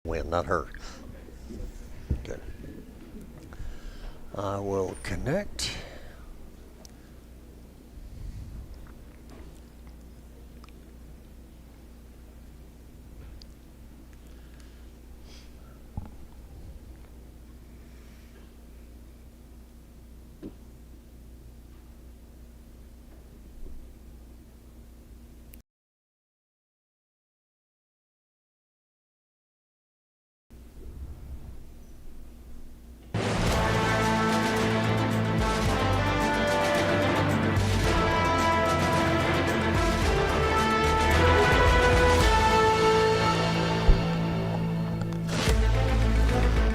Win, not her. Good. I will connect.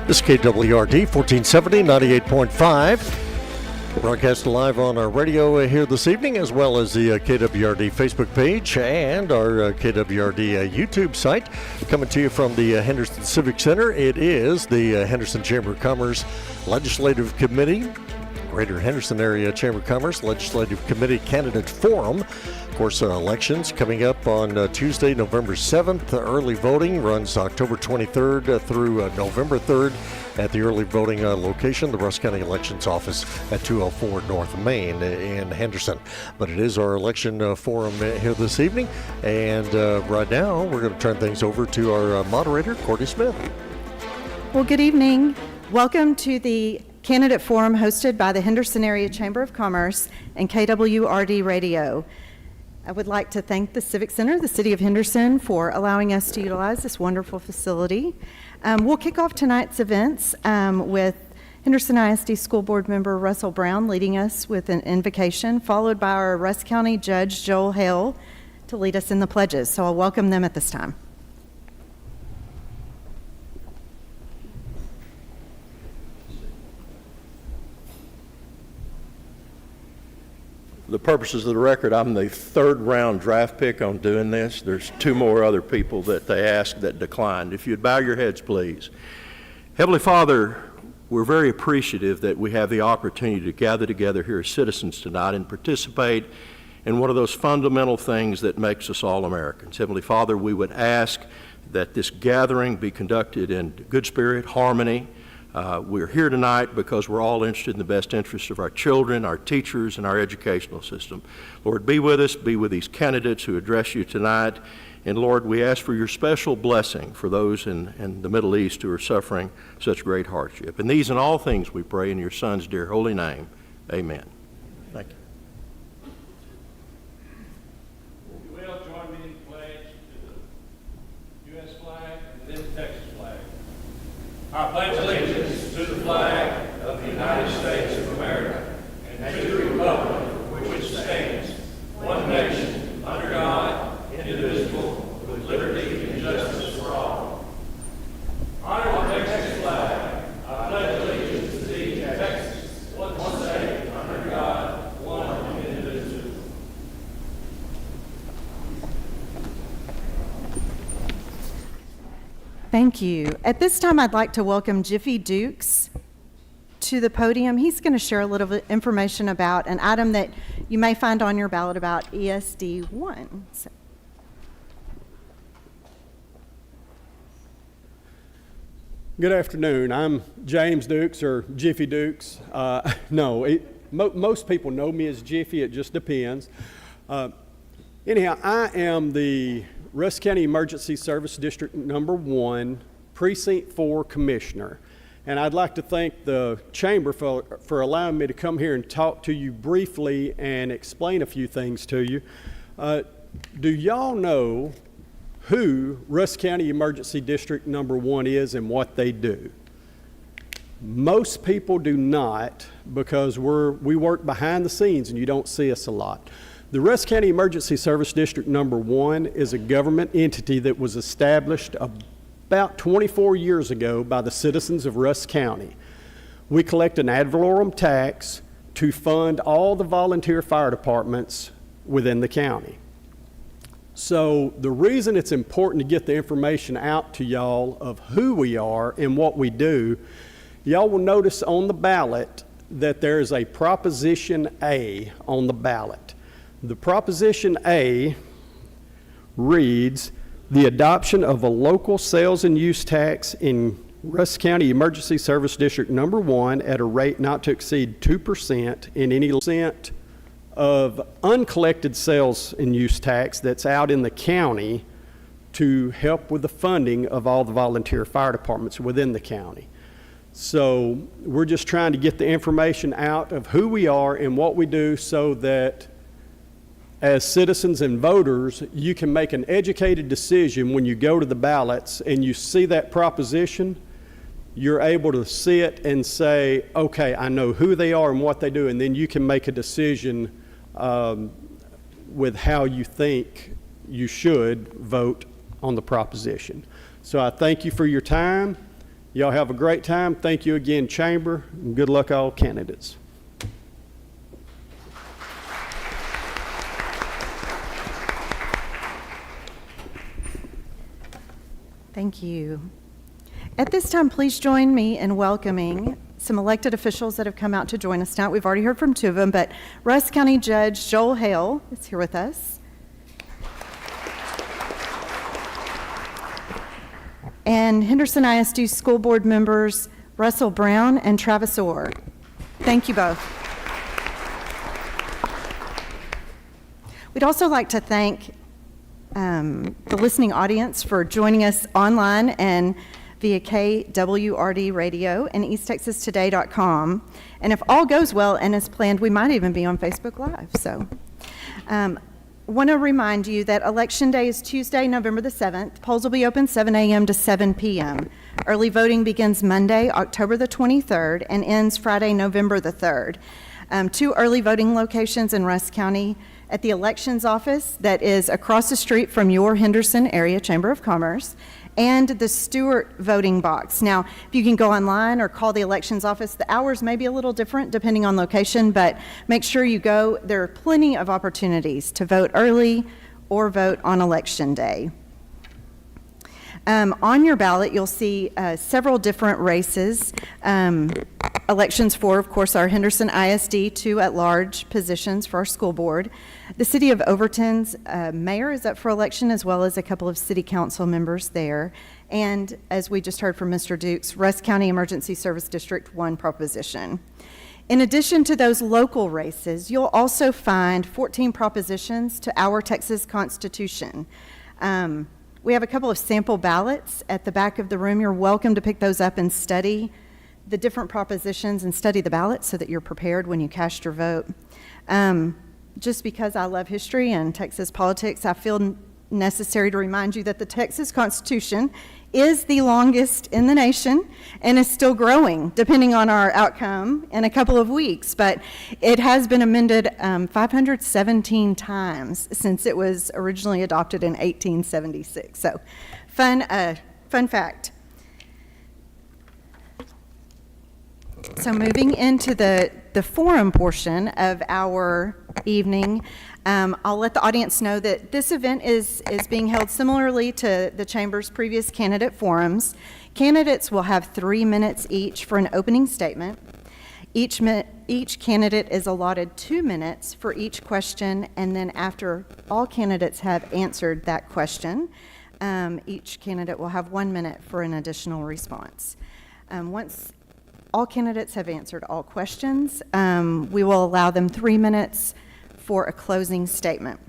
This is KWRD 1470, 98.5. Broadcast live on our radio here this evening, as well as the KWRD Facebook page and our KWRD YouTube site. Coming to you from the Henderson Civic Center, it is the Henderson Chamber of Commerce Legislative Committee, Greater Henderson Area Chamber of Commerce Legislative Committee Candidate Forum. Of course, elections coming up on Tuesday, November 7th. Early voting runs October 23rd through November 3rd at the early voting location, the Rusk County Elections Office at 204 North Main in Henderson. But it is our election forum here this evening. And right now, we're going to turn things over to our moderator, Courtney Smith. Well, good evening. Welcome to the Candidate Forum hosted by the Henderson Area Chamber of Commerce and KWRD Radio. I would like to thank the Civic Center, the City of Henderson, for allowing us to utilize this wonderful facility. We'll kick off tonight's events with Henderson ISD School Board member Russell Brown leading us with an invocation, followed by our Rusk County Judge Joel Hale to lead us in the pledges. So I'll welcome them at this time. For the purposes of the record, I'm the third round draft pick on doing this. There's two more other people that they asked that declined. If you'd bow your heads, please. Heavenly Father, we're very appreciative that we have the opportunity to gather together here as citizens tonight and participate in one of those fundamental things that makes us all Americans. Heavenly Father, we would ask that this gathering be conducted in good spirit, harmony. We're here tonight because we're all interested in the best interests of our children, our teachers, and our educational system. Lord, be with us, be with these candidates who address you tonight. And Lord, we ask for your special blessing for those in the Middle East who are suffering such great hardship. And these and all things we pray in your Son's dear holy name. Amen. Thank you. You will join me in the pledge to the U.S. flag and then the Texas flag. I pledge allegiance to the flag of the United States of America and to the republic which stands, one nation, under God, indivisible, with liberty and justice for all. Honor the Texas flag. I pledge allegiance to thee, Texas, one state, under God, one and indivisible. Thank you. At this time, I'd like to welcome Jiffy Dukes to the podium. He's going to share a little bit of information about an item that you may find on your ballot about ESD1. So. Good afternoon. I'm James Dukes, or Jiffy Dukes. Most people know me as Jiffy. It just depends. Anyhow, I am the Rusk County Emergency Service District Number 1, Precinct 4 Commissioner. And I'd like to thank the Chamber for allowing me to come here and talk to you briefly and explain a few things to you. Do y'all know who Rusk County Emergency District Number 1 is and what they do? Most people do not, because we work behind the scenes and you don't see us a lot. The Rusk County Emergency Service District Number 1 is a government entity that was established about 24 years ago by the citizens of Rusk County. We collect an ad valorem tax to fund all the volunteer fire departments within the county. So the reason it's important to get the information out to y'all of who we are and what we do, y'all will notice on the ballot that there is a Proposition A on the ballot. The Proposition A reads the adoption of a local sales and use tax in Rusk County Emergency Service District Number 1 at a rate not to exceed 2% in any percent of uncollected sales and use tax that's out in the county to help with the funding of all the volunteer fire departments within the county. So we're just trying to get the information out of who we are and what we do so that as citizens and voters, you can make an educated decision when you go to the ballots and you see that proposition. You're able to see it and say, okay, I know who they are and what they do, and then you can make a decision with how you think you should vote on the proposition. So I thank you for your time. Y'all have a great time. Thank you again, Chamber, and good luck all candidates. Thank you. At this time, please join me in welcoming some elected officials that have come out to join us tonight. We've already heard from two of them, but Rusk County Judge Joel Hale is here with us. And Henderson ISD School Board members Russell Brown and Travis Orr. Thank you both. We'd also like to thank the listening audience for joining us online and via KWRD Radio and EastTexasToday.com. And if all goes well and as planned, we might even be on Facebook Live. So want to remind you that Election Day is Tuesday, November the 7th. Polls will be open 7 a.m. to 7 p.m. Early voting begins Monday, October the 23rd, and ends Friday, November the 3rd. 2 early voting locations in Rusk County: at the Elections Office that is across the street from your Henderson Area Chamber of Commerce, and the Stewart voting box. Now, if you can go online or call the Elections Office, the hours may be a little different depending on location, but make sure you go. There are plenty of opportunities to vote early or vote on Election Day. On your ballot, you'll see several different races. Elections for, of course, our Henderson ISD, 2 at-large positions for our school board. The City of Overton's mayor is up for election, as well as a couple of city council members there. And as we just heard from Mr. Dukes, Rusk County Emergency Service District 1 proposition. In addition to those local races, you'll also find 14 propositions to our Texas Constitution. We have a couple of sample ballots at the back of the room. You're welcome to pick those up and study the different propositions and study the ballots so that you're prepared when you cast your vote. Just because I love history and Texas politics, I feel necessary to remind you that the Texas Constitution is the longest in the nation and is still growing, depending on our outcome in a couple of weeks. But it has been amended 517 times since it was originally adopted in 1876. So, fun fact. So moving into the forum portion of our evening, I'll let the audience know that this event is being held similarly to the Chamber's previous candidate forums. Candidates will have 3 minutes each for an opening statement. Each candidate is allotted 2 minutes for each question, and then after all candidates have answered that question, each candidate will have 1 minute for an additional response. Once all candidates have answered all questions, we will allow them 3 minutes for a closing statement.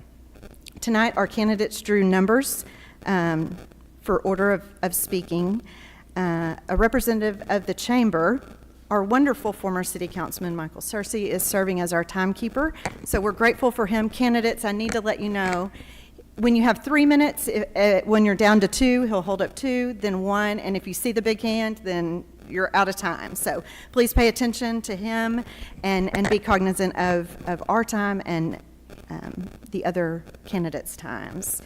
Tonight, our candidates drew numbers for order of speaking. A representative of the Chamber, our wonderful former City Councilman Michael Searcy, is serving as our timekeeper, so we're grateful for him. Candidates, I need to let you know, when you have 3 minutes, when you're down to 2, he'll hold up 2, then 1, and if you see the big hand, then you're out of time. So please pay attention to him and be cognizant of our time and the other candidates' times.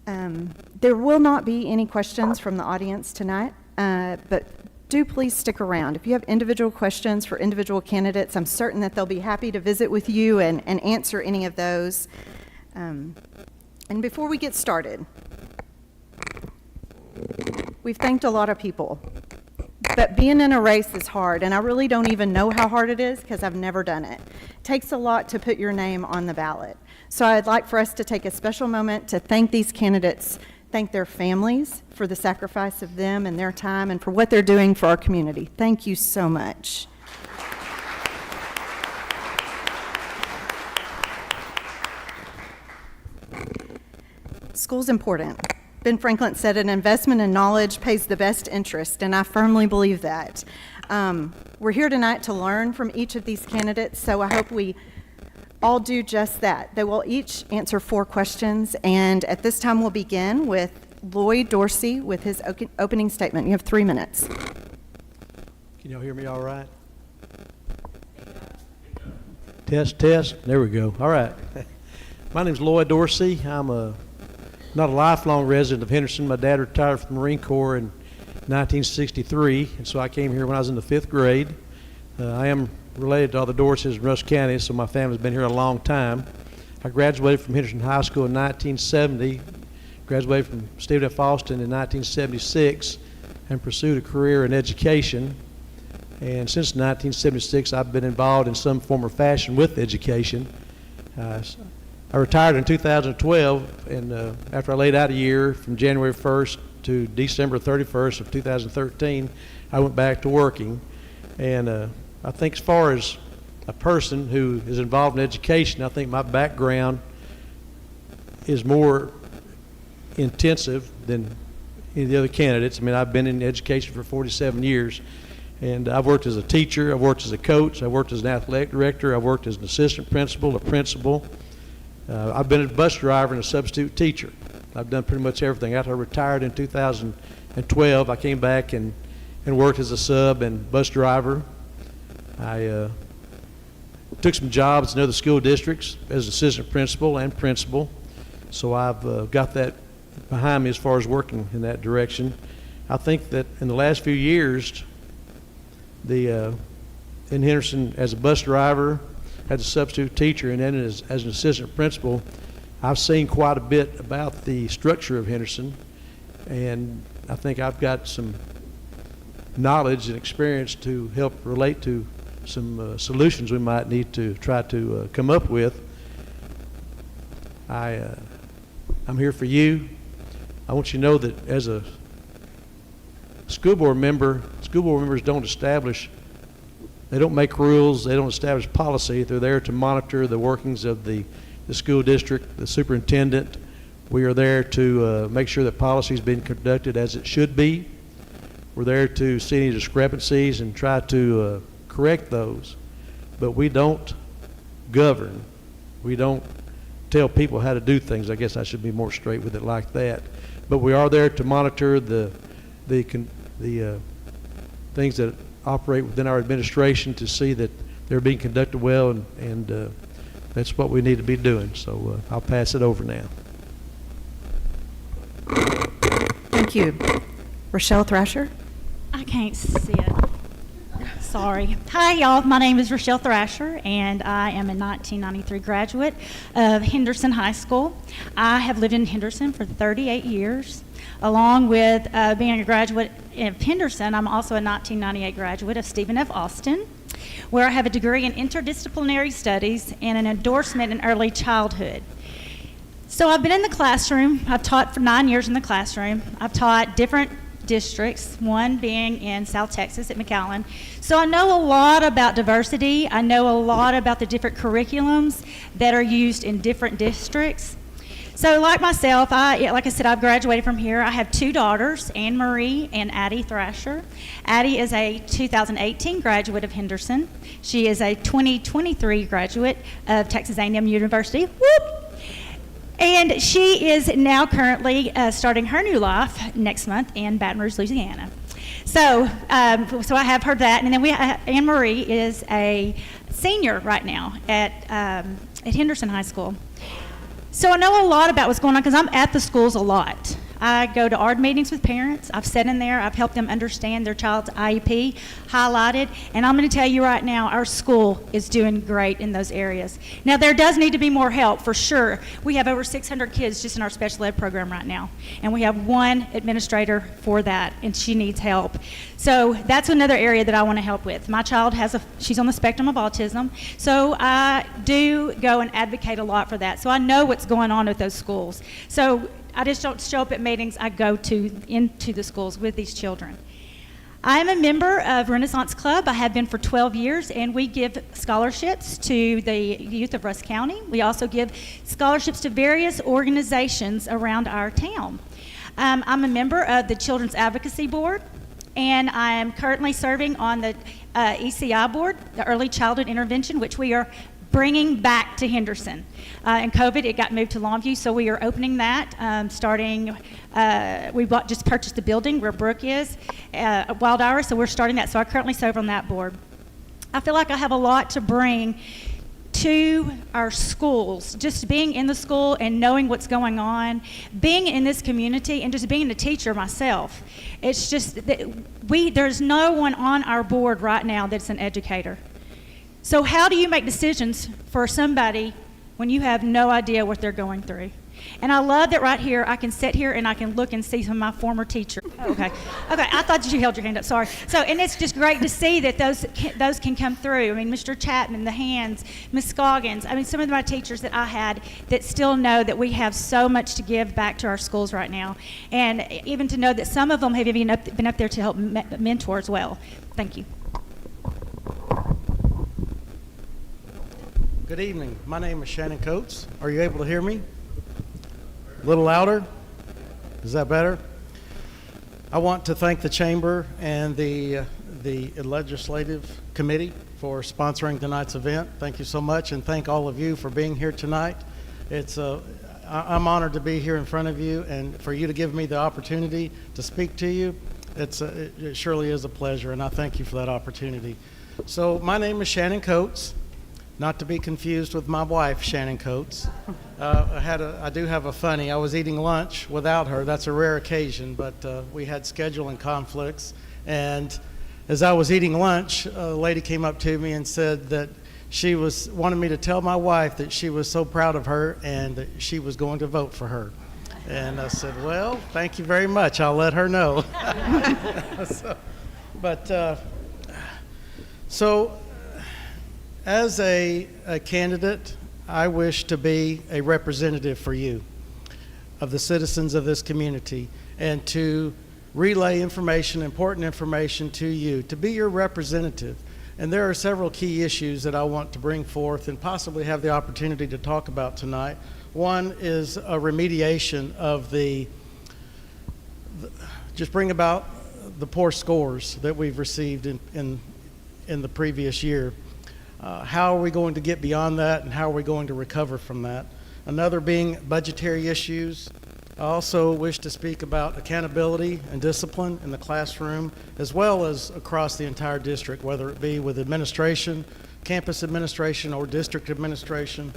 There will not be any questions from the audience tonight, but do please stick around. If you have individual questions for individual candidates, I'm certain that they'll be happy to visit with you and answer any of those. And before we get started, we've thanked a lot of people, but being in a race is hard, and I really don't even know how hard it is because I've never done it. takes a lot to put your name on the ballot. So I'd like for us to take a special moment to thank these candidates, thank their families for the sacrifice of them and their time and for what they're doing for our community. Thank you so much. School's important. Ben Franklin said an investment in knowledge pays the best interest, and I firmly believe that. We're here tonight to learn from each of these candidates, so I hope we all do just that. They will each answer 4 questions, and at this time we'll begin with Lloyd Dorsey with his opening statement. You have 3 minutes. Can y'all hear me all right? Test, test. There we go. All right. My name's Lloyd Dorsey. I'm not a lifelong resident of Henderson. My dad retired from the Marine Corps in 1963, and so I came here when I was in the 5th grade. I am related to all the Dorseys in Rusk County, so my family's been here a long time. I graduated from Henderson High School in 1970, graduated from Stephen F. Austin in 1976, and pursued a career in education. And since 1976, I've been involved in some form or fashion with education. I retired in 2012, and after I laid out a year from January 1st to December 31st of 2013, I went back to working. And I think as far as a person who is involved in education, I think my background is more intensive than any of the other candidates. I mean, I've been in education for 47 years, and I've worked as a teacher, I've worked as a coach, I've worked as an athletic director, I've worked as an assistant principal, a principal. I've been a bus driver and a substitute teacher. I've done pretty much everything. After I retired in 2012, I came back and worked as a sub and bus driver. I took some jobs in other school districts as assistant principal and principal, so I've got that behind me as far as working in that direction. I think that in the last few years, in Henderson as a bus driver, as a substitute teacher, and then as an assistant principal, I've seen quite a bit about the structure of Henderson, and I think I've got some knowledge and experience to help relate to some solutions we might need to try to come up with. I'm here for you. I want you to know that as a school board member, school board members don't make rules, they don't establish policy. They're there to monitor the workings of the school district, the superintendent. We are there to make sure that policy is being conducted as it should be. We're there to see any discrepancies and try to correct those. But we don't govern. We don't tell people how to do things. I guess I should be more straight with it like that. But we are there to monitor the things that operate within our administration to see that they're being conducted well, and that's what we need to be doing. So I'll pass it over now. Thank you. Rochelle Thrasher? I can't see it. Sorry. Hi, y'all. My name is Rochelle Thrasher, and I am a 1993 graduate of Henderson High School. I have lived in Henderson for 38 years. Along with being a graduate of Henderson, I'm also a 1998 graduate of Stephen F. Austin, where I have a degree in interdisciplinary studies and an endorsement in early childhood. So I've been in the classroom. I've taught for 9 years in the classroom. I've taught different districts, one being in South Texas at McAllen. So I know a lot about diversity. I know a lot about the different curriculums that are used in different districts. So like myself, like I said, I've graduated from here. I have 2 daughters, Anne Marie and Addie Thrasher. Addie is a 2018 graduate of Henderson. She is a 2023 graduate of Texas A&M University. Whoop! And she is now currently starting her new life next month in Baton Rouge, Louisiana. So I have heard that. And then Anne Marie is a senior right now at Henderson High School. So I know a lot about what's going on because I'm at the schools a lot. I go to ARD meetings with parents. I've sat in there. I've helped them understand their child's IEP, highlighted. And I'm going to tell you right now, our school is doing great in those areas. Now, there does need to be more help, for sure. We have over 600 kids just in our special ed program right now. And we have one administrator for that, and she needs help. So that's another area that I want to help with. My child she's on the spectrum of autism. So I do go and advocate a lot for that. So I know what's going on with those schools. So I just don't show up at meetings. I go into the schools with these children. I am a member of Renaissance Club. I have been for 12 years, and we give scholarships to the youth of Rusk County. We also give scholarships to various organizations around our town. I'm a member of the Children's Advocacy Board, and I am currently serving on the ECI board, the Early Childhood Intervention, which we are bringing back to Henderson. In COVID, it got moved to Longview, so we are opening that starting, we just purchased the building where Brooke is, Wild Iris, so we're starting that. So I currently serve on that board. I feel like I have a lot to bring to our schools, just being in the school and knowing what's going on, being in this community, and just being a teacher myself. It's just that there's no one on our board right now that's an educator. So how do you make decisions for somebody when you have no idea what they're going through? And I love that right here, I can sit here and I can look and see some of my former teachers. Oh, okay, I thought that you held your hand up, sorry. So, and it's just great to see that those can come through. I mean, Mr. Chapman, the Hands, Ms. Scoggins, I mean, some of my teachers that I had that still know that we have so much to give back to our schools right now. And even to know that some of them have even been up there to help mentor as well. Thank you. Good evening. My name is Shannon Coates. Are you able to hear me? A little louder? Is that better? I want to thank the Chamber and the Legislative Committee for sponsoring tonight's event. Thank you so much, and thank all of you for being here tonight. I'm honored to be here in front of you, and for you to give me the opportunity to speak to you, it surely is a pleasure, and I thank you for that opportunity. So my name is Shannon Coates. Not to be confused with my wife, Shannon Coates. I do have a funny. I was eating lunch without her. That's a rare occasion, but we had scheduling conflicts. And as I was eating lunch, a lady came up to me and said that she wanted me to tell my wife that she was so proud of her and that she was going to vote for her. And I said, well, thank you very much. I'll let her know. As a candidate, I wish to be a representative for you, of the citizens of this community, and to relay important information to you, to be your representative. And there are several key issues that I want to bring forth and possibly have the opportunity to talk about tonight. One is a remediation of just bring about the poor scores that we've received in the previous year. How are we going to get beyond that, and how are we going to recover from that? Another being budgetary issues. I also wish to speak about accountability and discipline in the classroom, as well as across the entire district, whether it be with administration, campus administration, or district administration.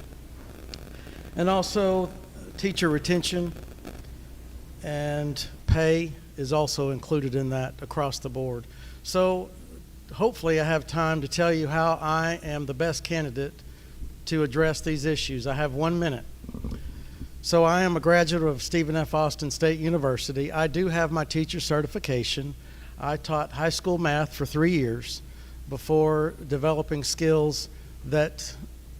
And also teacher retention and pay is also included in that across the board. So hopefully I have time to tell you how I am the best candidate to address these issues. I have 1 minute. So I am a graduate of Stephen F. Austin State University. I do have my teacher certification. I taught high school math for 3 years before developing skills that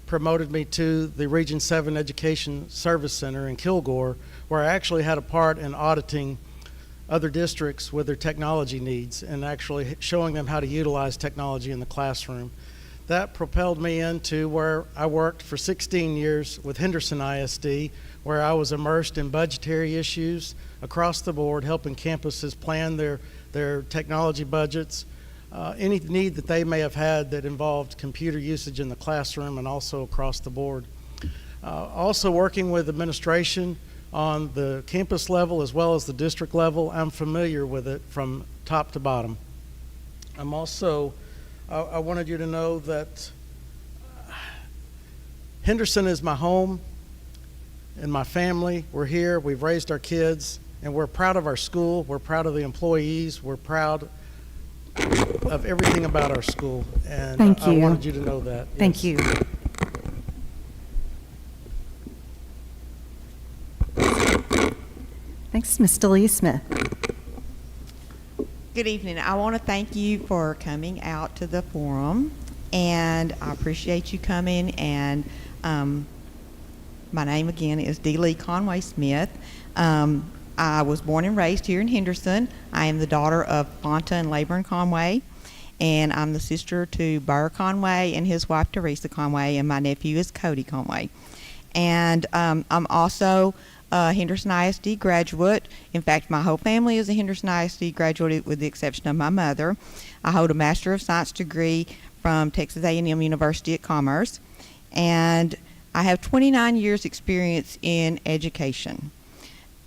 promoted me to the Region 7 Education Service Center in Kilgore, where I actually had a part in auditing other districts with their technology needs and actually showing them how to utilize technology in the classroom. That propelled me into where I worked for 16 years with Henderson ISD, where I was immersed in budgetary issues across the board, helping campuses plan their technology budgets, any need that they may have had that involved computer usage in the classroom and also across the board. Also working with administration on the campus level as well as the district level. I'm familiar with it from top to bottom. I'm also, I wanted you to know that Henderson is my home and my family. We're here, we've raised our kids And we're proud of our school, we're proud of the employees, we're proud of everything about our school. And Thank I you. wanted you to know that. Thank Yes. you. Thanks, Ms. Delia Smith. Good evening. I want to thank you for coming out to the forum, and I appreciate you coming. And my name again is Dee Lee Conway Smith. I was born and raised here in Henderson. I am the daughter of Fonta and Leyburn Conway, and I'm the sister to Burr Conway and his wife Teresa Conway, and my nephew is Cody Conway. And I'm also a Henderson ISD graduate. In fact, my whole family is a Henderson ISD graduate with the exception of my mother. I hold a Master of Science degree from Texas A&M University at Commerce, and I have 29 years experience in education.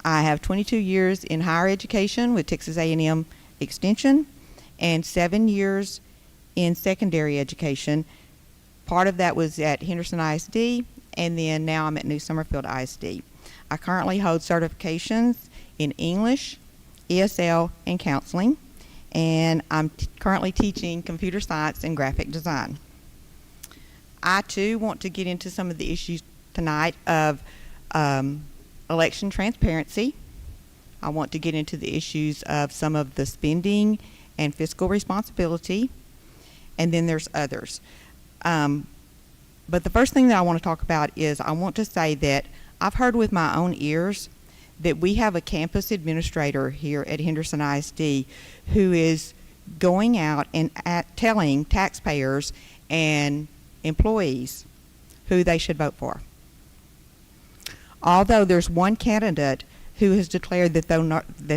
I have 22 years in higher education with Texas A&M Extension and 7 years in secondary education. Part of that was at Henderson ISD, and then now I'm at New Summerfield ISD. I currently hold certifications in English, ESL, and counseling, and I'm currently teaching computer science and graphic design. I too want to get into some of the issues tonight of election transparency. I want to get into the issues of some of the spending and fiscal responsibility, and then there's others. But the first thing that I want to talk about is I want to say that I've heard with my own ears that we have a campus administrator here at Henderson ISD who is going out and telling taxpayers and employees who they should vote for. Although there's one candidate who has declared that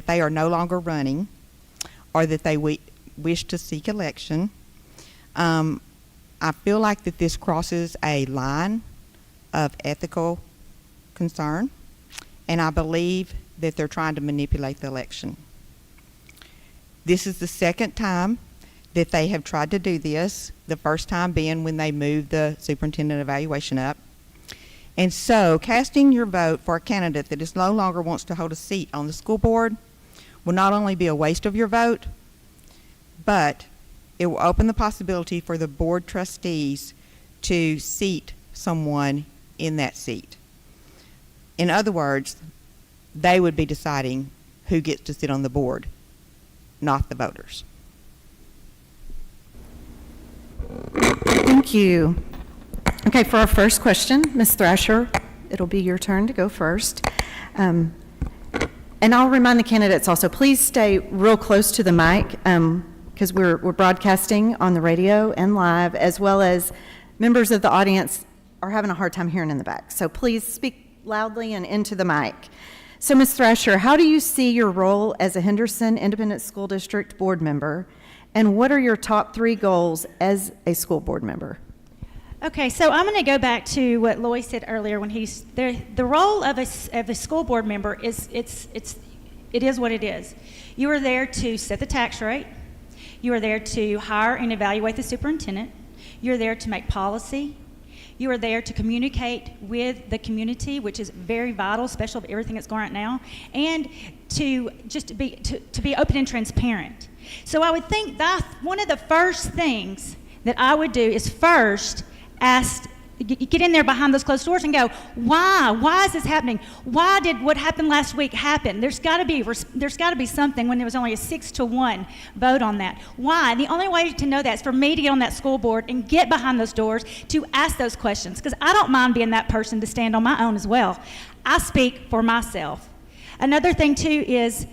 they are no longer running or that they wish to seek election, I feel like that this crosses a line of ethical concern, and I believe that they're trying to manipulate the election. This is the second time that they have tried to do this, the first time being when they moved the superintendent evaluation up. And so casting your vote for a candidate that is no longer wants to hold a seat on the school board will not only be a waste of your vote, but it will open the possibility for the board trustees to seat someone in that seat. In other words, they would be deciding who gets to sit on the board, not the voters. Thank you. Okay, for our first question, Ms. Thrasher, it'll be your turn to go first. And I'll remind the candidates also, please stay real close to the mic because we're broadcasting on the radio and live, as well as members of the audience are having a hard time hearing in the back. So please speak loudly and into the mic. So Ms. Thrasher, how do you see your role as a Henderson Independent School District board member, and what are your top 3 goals as a school board member? Okay, so I'm going to go back to what Loy said earlier when he's there. The role of a school board member is it is what it is. You are there to set the tax rate. You are there to hire and evaluate the superintendent. You're there to make policy. You are there to communicate with the community, which is very vital, especially with everything that's going on right now, and to just be open and transparent. So I would think that one of the first things that I would do is first get in there behind those closed doors and go, why is this happening? Why did what happened last week happen? There's got to be something when there was only a 6-1 vote on that. Why? The only way to know that is for me to get on that school board and get behind those doors to ask those questions, because I don't mind being that person to stand on my own as well. I speak for myself. Another thing too is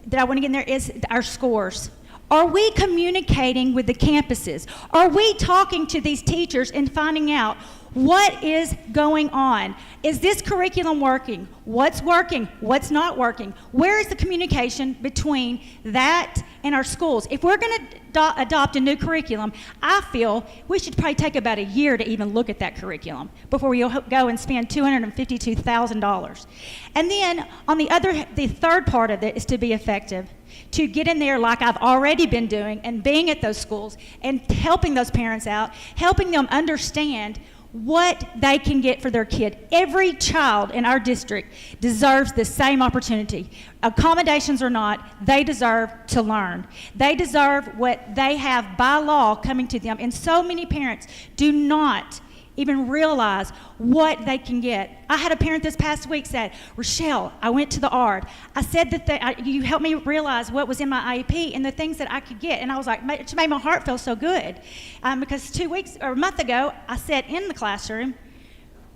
that I want to get in there is our scores. Are we communicating with the campuses? Are we talking to these teachers and finding out what is going on? Is this curriculum working? What's working? What's not working? Where is the communication between that and our schools? If we're going to adopt a new curriculum, I feel we should probably take about a year to even look at that curriculum before we go and spend $252,000. And then the third part of it is to be effective. To get in there like I've already been doing and being at those schools and helping those parents out, helping them understand what they can get for their kid. Every child in our district deserves the same opportunity. Accommodations or not, they deserve to learn. They deserve what they have by law coming to them. And so many parents do not even realize what they can get. I had a parent this past week said, Rochelle, I went to the ARD. I said that you helped me realize what was in my IEP and the things that I could get. And I was like, it made my heart feel so good. Because 2 weeks or a month ago, I sat in the classroom,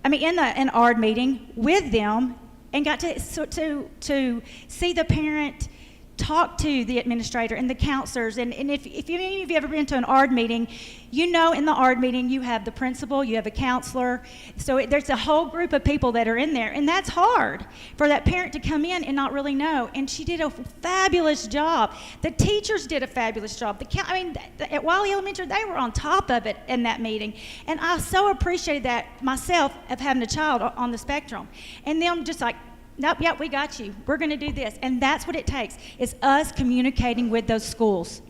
in an ARD meeting with them and got to see the parent talk to the administrator and the counselors. And if any of you ever been to an ARD meeting, you know in the ARD meeting you have the principal, you have a counselor. So there's a whole group of people that are in there. And that's hard for that parent to come in and not really know. And she did a fabulous job. The teachers did a fabulous job. At Wiley Elementary, they were on top of it in that meeting. And I so appreciated that myself of having a child on the spectrum. And them just like, nope, yep, we got you. We're going to do this. And that's what it takes, is us communicating with those schools.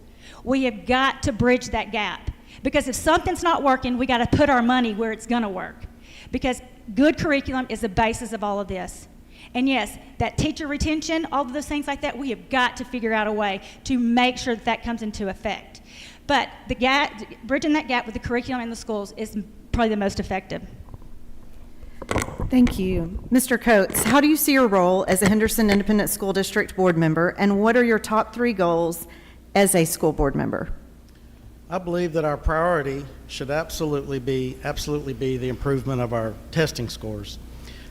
We have got to bridge that gap. Because if something's not working, we got to put our money where it's going to work. Because good curriculum is the basis of all of this. And yes, that teacher retention, all of those things like that, we have got to figure out a way to make sure that comes into effect. But the gap, bridging that gap with the curriculum in the schools is probably the most effective. Thank you. Mr. Coates, how do you see your role as a Henderson Independent School District board member, and what are your top 3 goals as a school board member? I believe that our priority should absolutely be the improvement of our testing scores.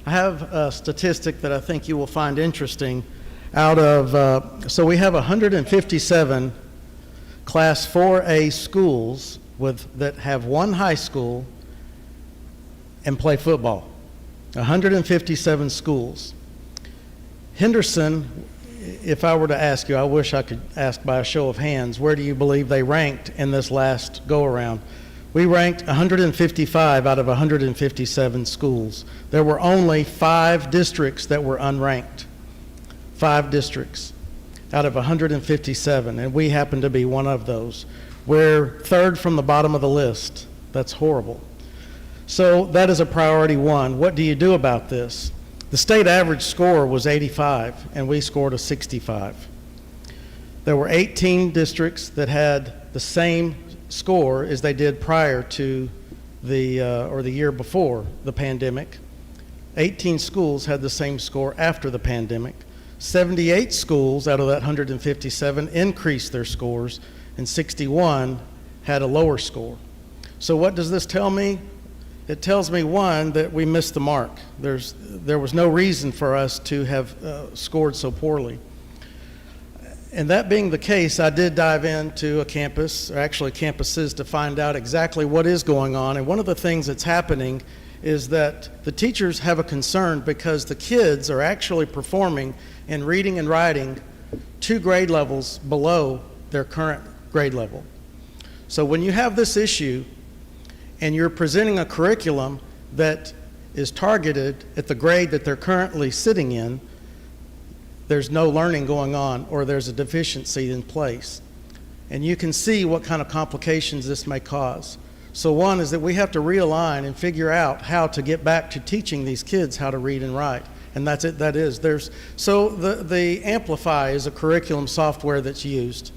I have a statistic that I think you will find interesting. So we have 157 Class 4A schools that have one high school and play football. 157 schools. Henderson, if I were to ask you, I wish I could ask by a show of hands, where do you believe they ranked in this last go-around? We ranked 155 out of 157 schools. There were only 5 districts that were unranked. 5 districts out of 157, and we happen to be one of those. We're 3rd from the bottom of the list. That's horrible. So that is a priority 1. What do you do about this? The state average score was 85, and we scored a 65. There were 18 districts that had the same score as they did prior to the year before the pandemic. 18 schools had the same score after the pandemic. 78 schools out of that 157 increased their scores, and 61 had a lower score. So what does this tell me? It tells me, 1, that we missed the mark. There was no reason for us to have scored so poorly. And that being the case, I did dive into a campus, or actually campuses, to find out exactly what is going on. And one of the things that's happening is that the teachers have a concern because the kids are actually performing in reading and writing 2 grade levels below their current grade level. So when you have this issue, and you're presenting a curriculum that is targeted at the grade that they're currently sitting in, there's no learning going on, or there's a deficiency in place. And you can see what kind of complications this may cause. So 1 is that we have to realign and figure out how to get back to teaching these kids how to read and write. And that's it. The Amplify is a curriculum software that's used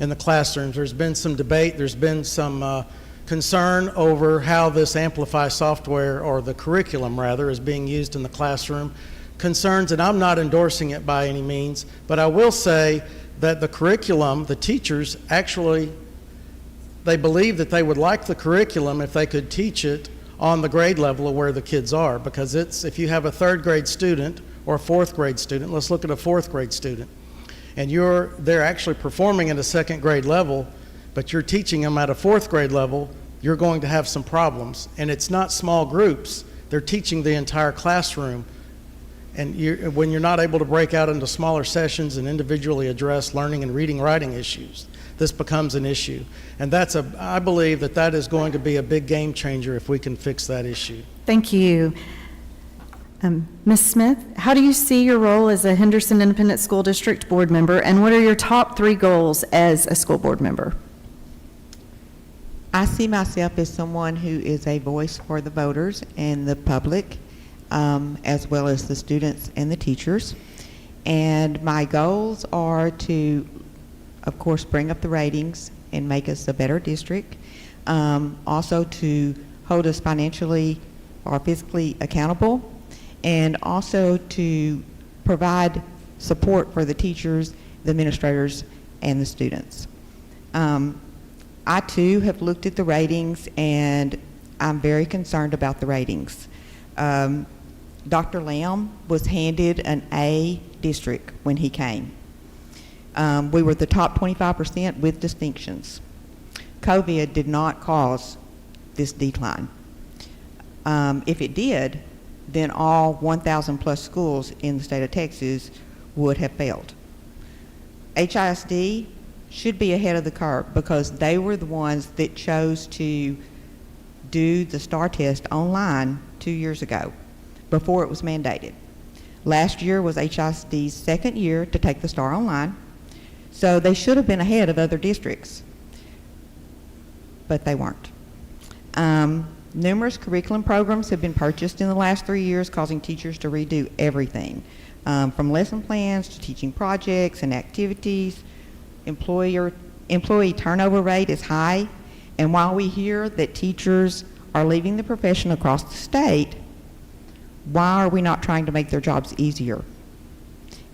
in the classrooms. There's been some debate, there's been some concern over how this Amplify software, or the curriculum rather, is being used in the classroom. Concerns, and I'm not endorsing it by any means, but I will say that the curriculum, the teachers actually, they believe that they would like the curriculum if they could teach it on the grade level of where the kids are, because if you have a 3rd grade student or a 4th grade student, let's look at a 4th grade student, and they're actually performing at a 2nd grade level, but you're teaching them at a 4th grade level, you're going to have some problems. And it's not small groups. They're teaching the entire classroom. And when you're not able to break out into smaller sessions and individually address learning and reading, writing issues, this becomes an issue. And I believe that is going to be a big game changer if we can fix that issue. Thank you. Ms. Smith, how do you see your role as a Henderson Independent School District board member, and what are your top 3 goals as a school board member? I see myself as someone who is a voice for the voters and the public, as well as the students and the teachers. And my goals are to, of course, bring up the ratings and make us a better district. Also to hold us financially or physically accountable, and also to provide support for the teachers, the administrators, and the students. I too have looked at the ratings, and I'm very concerned about the ratings. Dr. Lamb was handed an A district when he came. We were the top 25% with distinctions. COVID did not cause this decline. If it did, then all 1,000 plus schools in the state of Texas would have failed. HISD should be ahead of the curve because they were the ones that chose to do the STAR test online 2 years ago before it was mandated. Last year was HISD's second year to take the STAR online, so they should have been ahead of other districts, but they weren't. Numerous curriculum programs have been purchased in the last 3 years, causing teachers to redo everything, from lesson plans to teaching projects and activities. Employee turnover rate is high, and while we hear that teachers are leaving the profession across the state, why are we not trying to make their jobs easier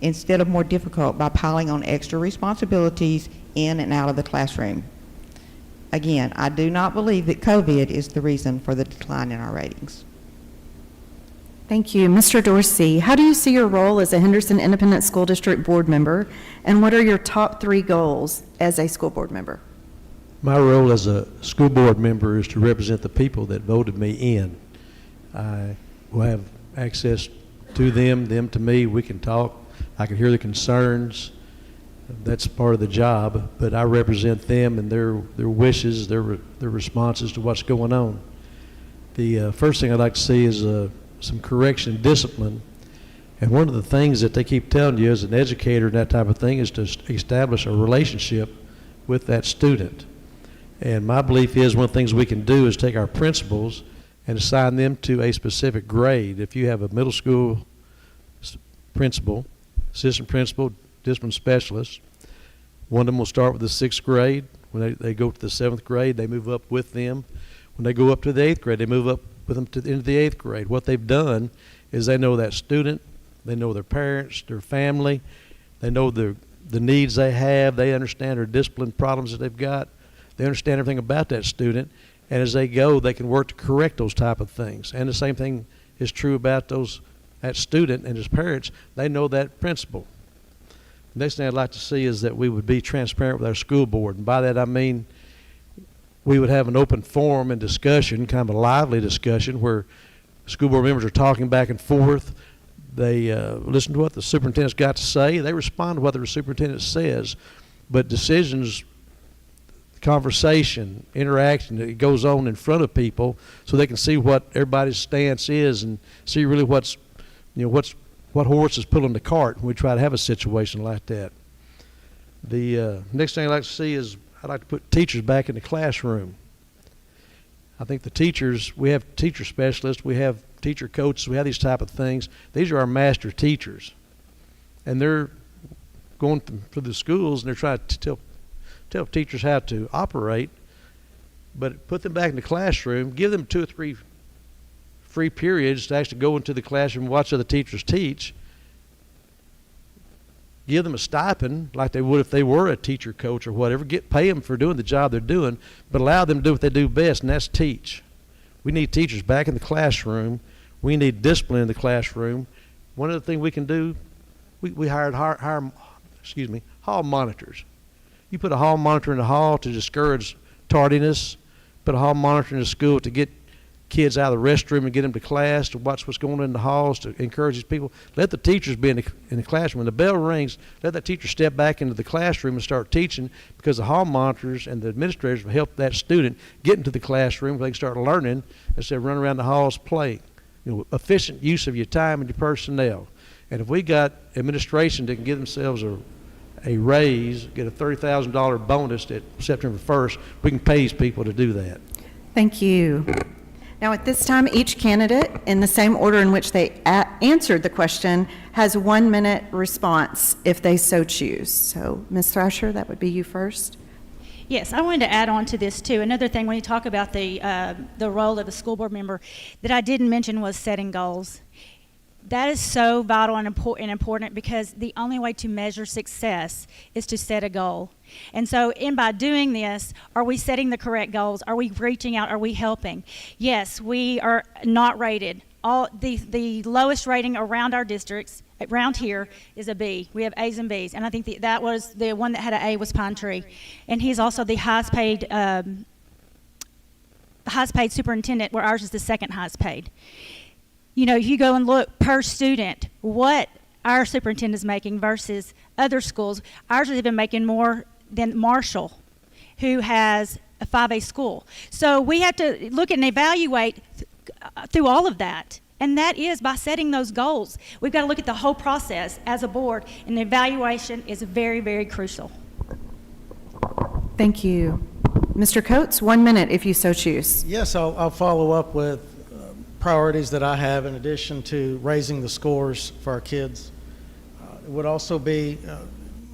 instead of more difficult by piling on extra responsibilities in and out of the classroom? Again, I do not believe that COVID is the reason for the decline in our ratings. Thank you. Mr. Dorsey, how do you see your role as a Henderson Independent School District board member, and what are your top 3 goals as a school board member? My role as a school board member is to represent the people that voted me in. I will have access to them to me. We can talk. I can hear the concerns. That's part of the job, but I represent them and their wishes, their responses to what's going on. The first thing I'd like to see is some correction and discipline. And one of the things that they keep telling you as an educator and that type of thing is to establish a relationship with that student. And my belief is one of the things we can do is take our principals and assign them to a specific grade. If you have a middle school principal, assistant principal, discipline specialist, one of them will start with the 6th grade. When they go to the 7th grade, they move up with them. When they go up to the 8th grade, they move up with them into the 8th grade. What they've done is they know that student, they know their parents, their family, they know the needs they have, they understand their discipline problems that they've got, they understand everything about that student, and as they go, they can work to correct those type of things. And the same thing is true about that student and his parents. They know that principal. The next thing I'd like to see is that we would be transparent with our school board, and by that I mean we would have an open forum and discussion, kind of a lively discussion where school board members are talking back and forth. They listen to what the superintendent's got to say. They respond to what the superintendent says. But decisions, conversation, interaction, it goes on in front of people so they can see what everybody's stance is and see really what horse is pulling the cart when we try to have a situation like that. The next thing I'd like to see is I'd like to put teachers back in the classroom. I think the teachers, we have teacher specialists, we have teacher coaches, we have these type of things. These are our master teachers. And they're going through the schools and they're trying to tell teachers how to operate, but put them back in the classroom, give them 2 or 3 free periods to actually go into the classroom and watch other teachers teach. Give them a stipend like they would if they were a teacher coach or whatever. Pay them for doing the job they're doing, but allow them to do what they do best, and that's teach. We need teachers back in the classroom. We need discipline in the classroom. One of the things we can do, we hired hall monitors. You put a hall monitor in the hall to discourage tardiness. Put a hall monitor in the school to get kids out of the restroom and get them to class, to watch what's going on in the halls, to encourage these people. Let the teachers be in the classroom. When the bell rings, let that teacher step back into the classroom and start teaching, because the hall monitors and the administrators will help that student get into the classroom so they can start learning instead of running around the halls playing. Efficient use of your time and your personnel. And if we got administration that can give themselves a raise, get a $30,000 bonus at September 1st, we can pay these people to do that. Thank you. Now, at this time, each candidate, in the same order in which they answered the question, has 1 minute response if they so choose. So, Ms. Thrasher, that would be you first. Yes, I wanted to add on to this too. Another thing when you talk about the role of a school board member that I didn't mention was setting goals. That is so vital and important because the only way to measure success is to set a goal. And so by doing this, are we setting the correct goals? Are we reaching out? Are we helping? Yes, we are not rated. The lowest rating around our districts, around here, is a B. We have A's and B's. And I think that was the one that had an A was Pine Tree. And he's also the highest paid superintendent, where ours is the second highest paid. You know, you go and look per student what our superintendent is making versus other schools. Ours has been making more than Marshall, who has a 5A school. So we have to look and evaluate through all of that. And that is by setting those goals. We've got to look at the whole process as a board, and the evaluation is very, very crucial. Thank you. Mr. Coates, 1 minute if you so choose. Yes, I'll follow up with priorities that I have in addition to raising the scores for our kids. It would also be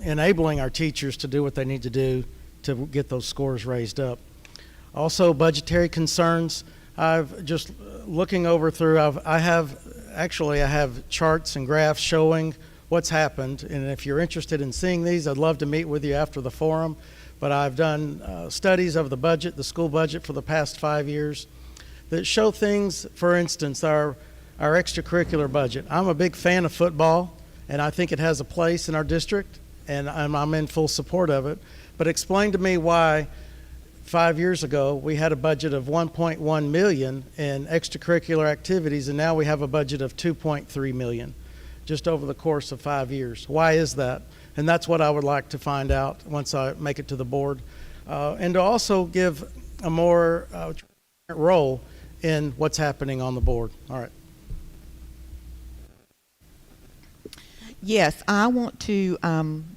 enabling our teachers to do what they need to do to get those scores raised up. Also, budgetary concerns. I've just looking over through, I have charts and graphs showing what's happened, and if you're interested in seeing these, I'd love to meet with you after the forum. But I've done studies of the budget, the school budget for the past 5 years, that show things. For instance, our extracurricular budget. I'm a big fan of football, and I think it has a place in our district, and I'm in full support of it. But explain to me why 5 years ago we had a budget of $1.1 million in extracurricular activities, and now we have a budget of $2.3 million just over the course of 5 years. Why is that? And that's what I would like to find out once I make it to the board, and to also give a more role in what's happening on the board. All right. Yes, I want to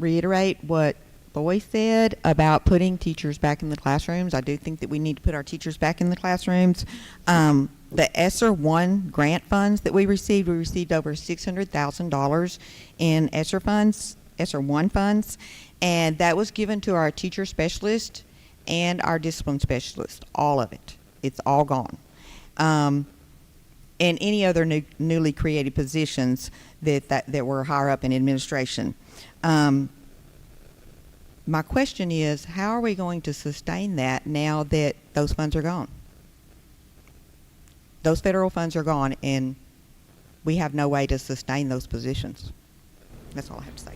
reiterate what Boy said about putting teachers back in the classrooms. I do think that we need to put our teachers back in the classrooms. The ESSER 1 grant funds that we received over $600,000 in ESSER 1 funds, and that was given to our teacher specialist and our discipline specialist, all of it. It's all gone. And any other newly created positions that were higher up in administration. My question is, how are we going to sustain that now that those funds are gone? Those federal funds are gone, and we have no way to sustain those positions. That's all I have to say.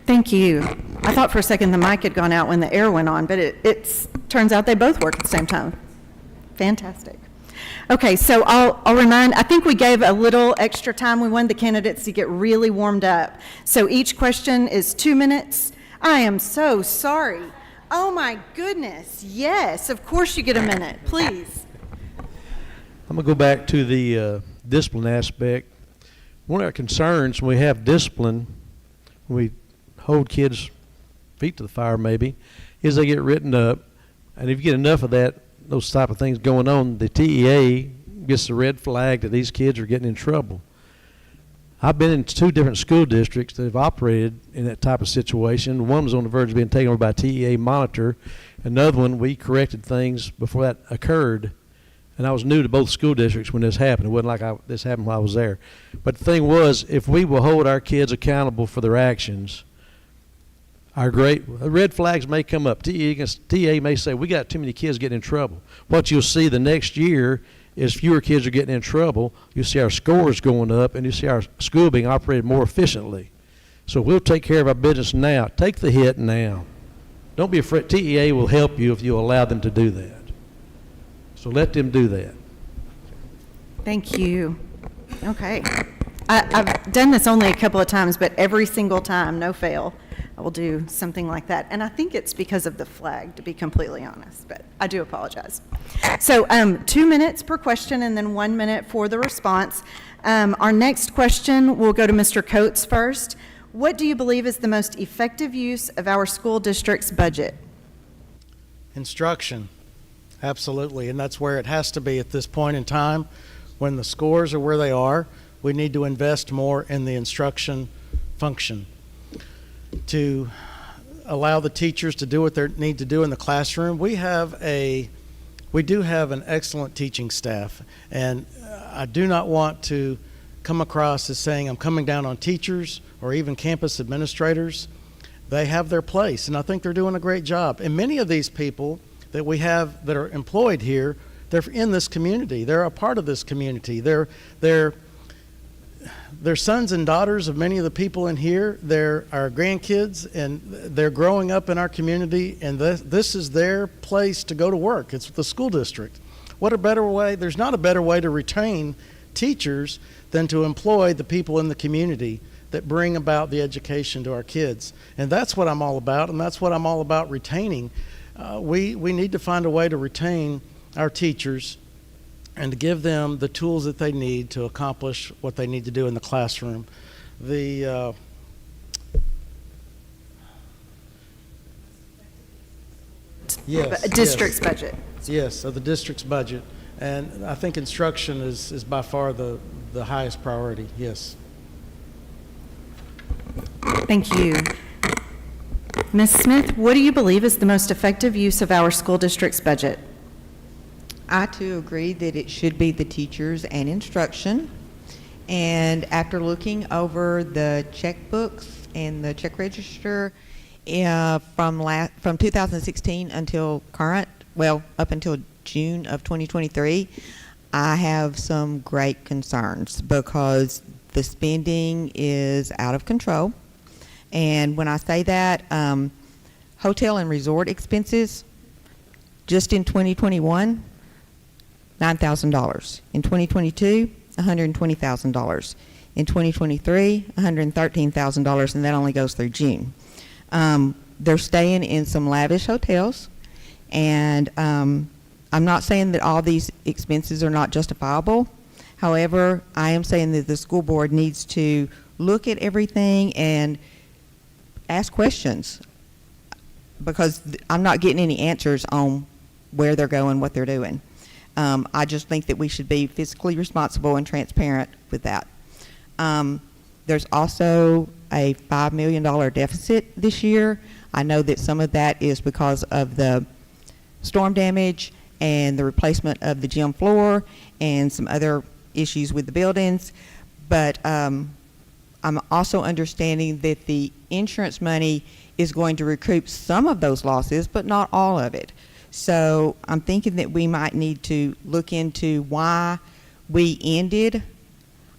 Thank you. I thought for a second the mic had gone out when the air went on, but it turns out they both work at the same time. Fantastic. Okay, so I'll remind, I think we gave a little extra time. We wanted the candidates to get really warmed up. So each question is 2 minutes. I am so sorry. Oh my goodness. Yes, of course you get a minute. Please. I'm going to go back to the discipline aspect. One of our concerns when we have discipline, when we hold kids' feet to the fire maybe, is they get written up. And if you get enough of that, those type of things going on, the TEA gets the red flag that these kids are getting in trouble. I've been in 2 different school districts that have operated in that type of situation. One was on the verge of being taken over by a TEA monitor. Another one, we corrected things before that occurred. And I was new to both school districts when this happened. It wasn't like this happened while I was there. But the thing was, if we will hold our kids accountable for their actions, our red flags may come up. TEA may say, we got too many kids getting in trouble. What you'll see the next year is fewer kids are getting in trouble. You see our scores going up, and you see our school being operated more efficiently. So we'll take care of our business now. Take the hit now. Don't be afraid. TEA will help you if you allow them to do that. So let them do that. Thank you. Okay. I've done this only a couple of times, but every single time, no fail, I will do something like that. And I think it's because of the flag, to be completely honest, but I do apologize. So 2 minutes per question and then 1 minute for the response. Our next question will go to Mr. Coates first. What do you believe is the most effective use of our school district's budget? Instruction, absolutely, and that's where it has to be at this point in time. When the scores are where they are, we need to invest more in the instruction function to allow the teachers to do what they need to do in the classroom. We do have an excellent teaching staff, and I do not want to come across as saying I'm coming down on teachers or even campus administrators. They have their place, and I think they're doing a great job. And many of these people that we have that are employed here, they're in this community. They're a part of this community. They're sons and daughters of many of the people in here. They're our grandkids, and they're growing up in our community, and this is their place to go to work. It's the school district. What a better way? There's not a better way to retain teachers than to employ the people in the community that bring about the education to our kids. And that's what I'm all about, and that's what I'm all about retaining. We need to find a way to retain our teachers and to give them the tools that they need to accomplish what they need to do in the classroom. The District's budget. Yes, of the district's budget. And I think instruction is by far the highest priority, yes. Thank you. Ms. Smith, what do you believe is the most effective use of our school district's budget? I too agree that it should be the teachers and instruction. And after looking over the checkbooks and the check register from 2016 until current, well, up until June of 2023, I have some great concerns because the spending is out of control. And when I say that, hotel and resort expenses, just in 2021, $9,000. In 2022, $120,000. In 2023, $113,000, and that only goes through June. They're staying in some lavish hotels, and I'm not saying that all these expenses are not justifiable. However, I am saying that the school board needs to look at everything and ask questions, because I'm not getting any answers on where they're going, what they're doing. I just think that we should be fiscally responsible and transparent with that. There's also a $5 million deficit this year. I know that some of that is because of the storm damage and the replacement of the gym floor and some other issues with the buildings. But I'm also understanding that the insurance money is going to recoup some of those losses, but not all of it. So I'm thinking that we might need to look into why we ended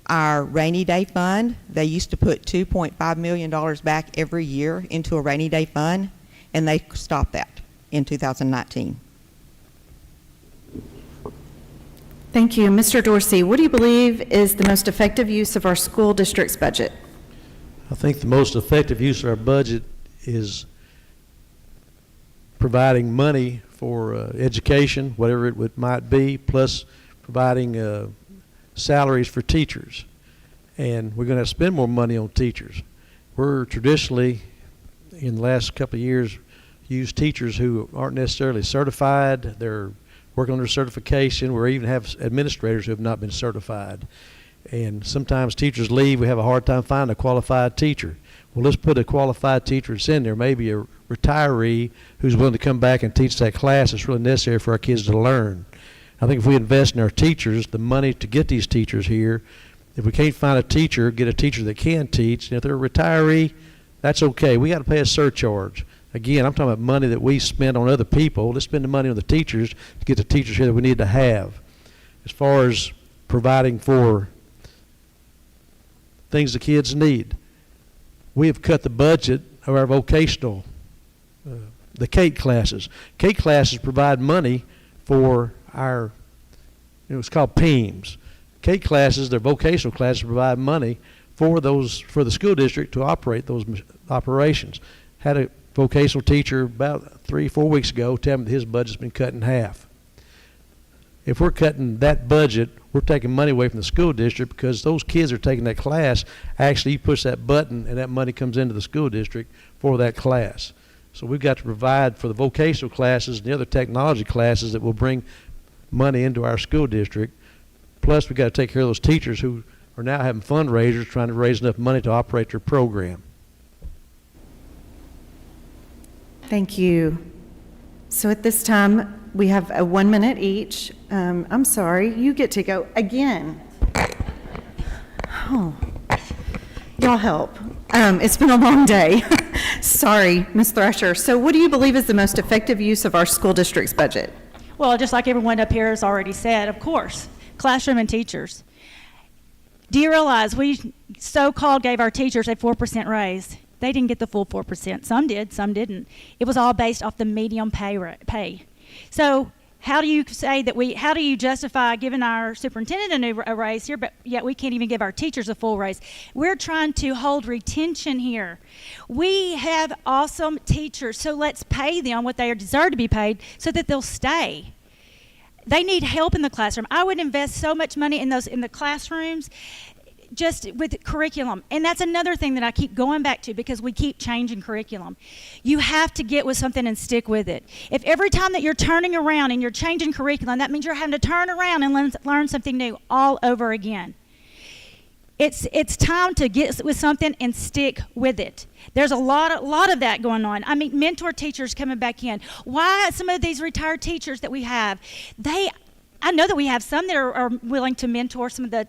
our rainy day fund. They used to put $2.5 million back every year into a rainy day fund, and they stopped that in 2019. Thank you. Mr. Dorsey, what do you believe is the most effective use of our school district's budget? I think the most effective use of our budget is providing money for education, whatever it might be, plus providing salaries for teachers. And we're going to spend more money on teachers. We're traditionally, in the last couple of years, used teachers who aren't necessarily certified. They're working on their certification. We even have administrators who have not been certified. And sometimes teachers leave. We have a hard time finding a qualified teacher. Well, let's put a qualified teacher that's in there, maybe a retiree who's willing to come back and teach that class that's really necessary for our kids to learn. I think if we invest in our teachers, the money to get these teachers here, if we can't find a teacher, get a teacher that can teach. And if they're a retiree, that's okay. We got to pay a surcharge. Again, I'm talking about money that we spend on other people. Let's spend the money on the teachers to get the teachers here that we need to have. As far as providing for things the kids need, we have cut the budget of our vocational, the CATE classes. CATE classes provide money for our, it's called PEAMS. CATE classes, their vocational classes, provide money for those, for the school district to operate those operations. Had a vocational teacher about 3-4 weeks ago tell me that his budget's been cut in half. if we're cutting that budget, we're taking money away from the school district because those kids are taking that class. Actually, you push that button and that money comes into the school district for that class. So we've got to provide for the vocational classes and the other technology classes that will bring money into our school district. Plus, we've got to take care of those teachers who are now having fundraisers trying to raise enough money to operate their program. Thank you. So at this time, we have a 1 minute each. I'm sorry, you get to go again. Oh, y'all help. It's been a long day. Sorry, Ms. Thrasher. So what do you believe is the most effective use of our school district's budget? Well, just like everyone up here has already said, of course, classroom and teachers. Do you realize we so-called gave our teachers a 4% raise? They didn't get the full 4%. Some did, some didn't. It was all based off the medium pay. So how do you say that how do you justify giving our superintendent a raise here, but yet we can't even give our teachers a full raise? We're trying to hold retention here. We have awesome teachers, so let's pay them what they deserve to be paid so that they'll stay. They need help in the classroom. I would invest so much money in the classrooms just with curriculum. And that's another thing that I keep going back to because we keep changing curriculum. You have to get with something and stick with it. If every time that you're turning around and you're changing curriculum, that means you're having to turn around and learn something new all over again. It's time to get with something and stick with it. There's a lot of that going on. I mean, mentor teachers coming back in. Why some of these retired teachers that we have, I know that we have some that are willing to mentor some of the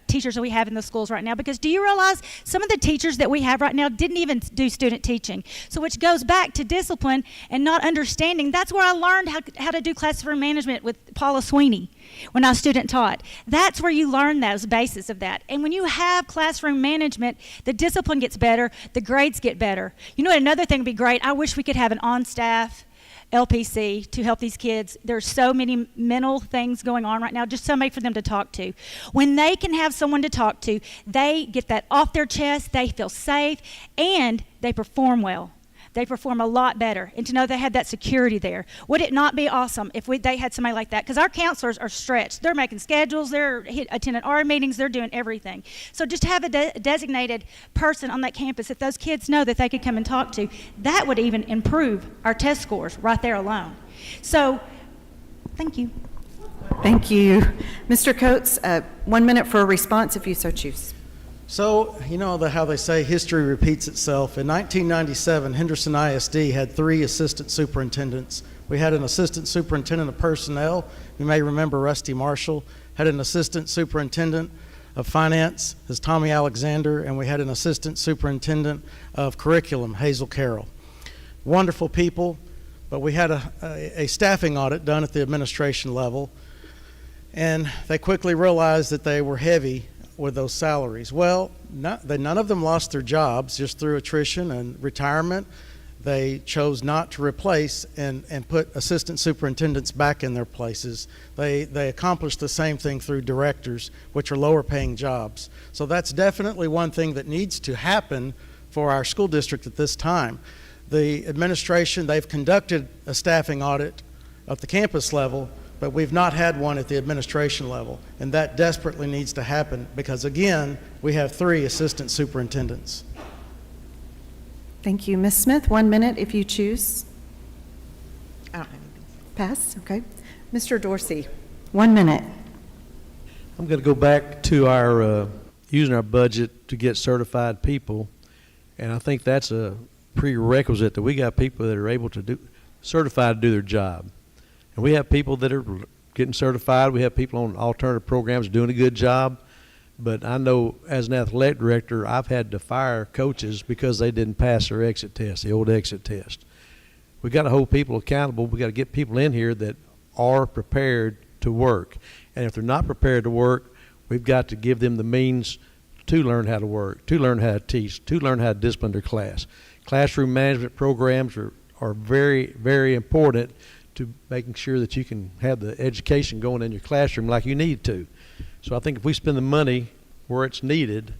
teachers that we have in the schools right now, because do you realize some of the teachers that we have right now didn't even do student teaching? So which goes back to discipline and not understanding. That's where I learned how to do classroom management with Paula Sweeney when I was student taught. That's where you learn those basis of that. And when you have classroom management, the discipline gets better, the grades get better. You know, another thing would be great, I wish we could have an on-staff LPC to help these kids. There's so many mental things going on right now, just somebody for them to talk to. When they can have someone to talk to, they get that off their chest, they feel safe, and they perform well. They perform a lot better. And to know they had that security there. Would it not be awesome if they had somebody like that? Because our counselors are stretched. They're making schedules, they're attending our meetings, they're doing everything. So just to have a designated person on that campus that those kids know that they could come and talk to, that would even improve our test scores right there alone. So, thank you. Thank you. Mr. Coates, 1 minute for a response if you so choose. So, you know how they say history repeats itself. In 1997, Henderson ISD had 3 assistant superintendents. We had an assistant superintendent of personnel. You may remember Rusty Marshall. Had an assistant superintendent of finance, as Tommy Alexander, and we had an assistant superintendent of curriculum, Hazel Carroll. Wonderful people, but we had a staffing audit done at the administration level, and they quickly realized that they were heavy with those salaries. Well, none of them lost their jobs just through attrition and retirement. They chose not to replace and put assistant superintendents back in their places. They accomplished the same thing through directors, which are lower paying jobs. So that's definitely one thing that needs to happen for our school district at this time. The administration, they've conducted a staffing audit at the campus level, but we've not had one at the administration level, and that desperately needs to happen because, again, we have 3 assistant superintendents. Thank you. Ms. Smith, 1 minute if you choose. I don't have anything. Pass, okay. Mr. Dorsey, 1 minute. I'm going to go back to our using our budget to get certified people, and I think that's a prerequisite that we got people that are able to certified to do their job. And we have people that are getting certified. We have people on alternative programs doing a good job. But I know as an athletic director, I've had to fire coaches because they didn't pass their exit test, the old exit test. We've got to hold people accountable. We've got to get people in here that are prepared to work. And if they're not prepared to work, we've got to give them the means to learn how to work, to learn how to teach, to learn how to discipline their class. Classroom management programs are very, very important to making sure that you can have the education going in your classroom like you need to. So I think if we spend the money where it's needed,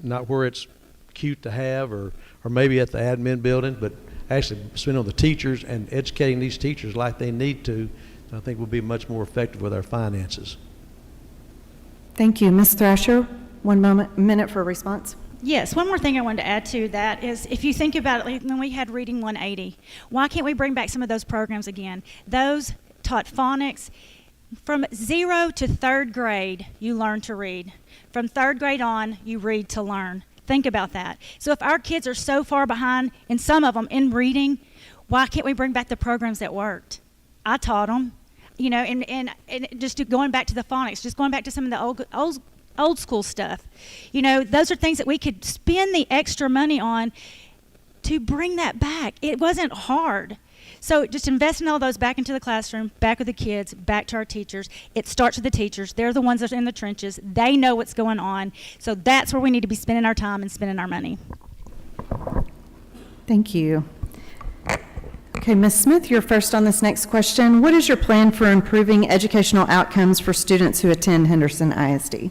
not where it's cute to have or maybe at the admin building, but actually spend on the teachers and educating these teachers like they need to, I think we'll be much more effective with our finances. Thank you. Ms. Thrasher, minute for a response. Yes, one more thing I wanted to add to that is if you think about it, like when we had Reading 180, why can't we bring back some of those programs again? Those taught phonics. From 0 to 3rd grade, you learn to read. From 3rd grade on, you read to learn. Think about that. So if our kids are so far behind, in some of them, in reading, why can't we bring back the programs that worked? I taught them, you know, and just going back to the phonics, just going back to some of the old school stuff. You know, those are things that we could spend the extra money on to bring that back. It wasn't hard. So just investing all those back into the classroom, back with the kids, back to our teachers. It starts with the teachers. They're the ones that are in the trenches. They know what's going on. So that's where we need to be spending our time and spending our money. Thank you. Okay, Ms. Smith, you're first on this next question. What is your plan for improving educational outcomes for students who attend Henderson ISD?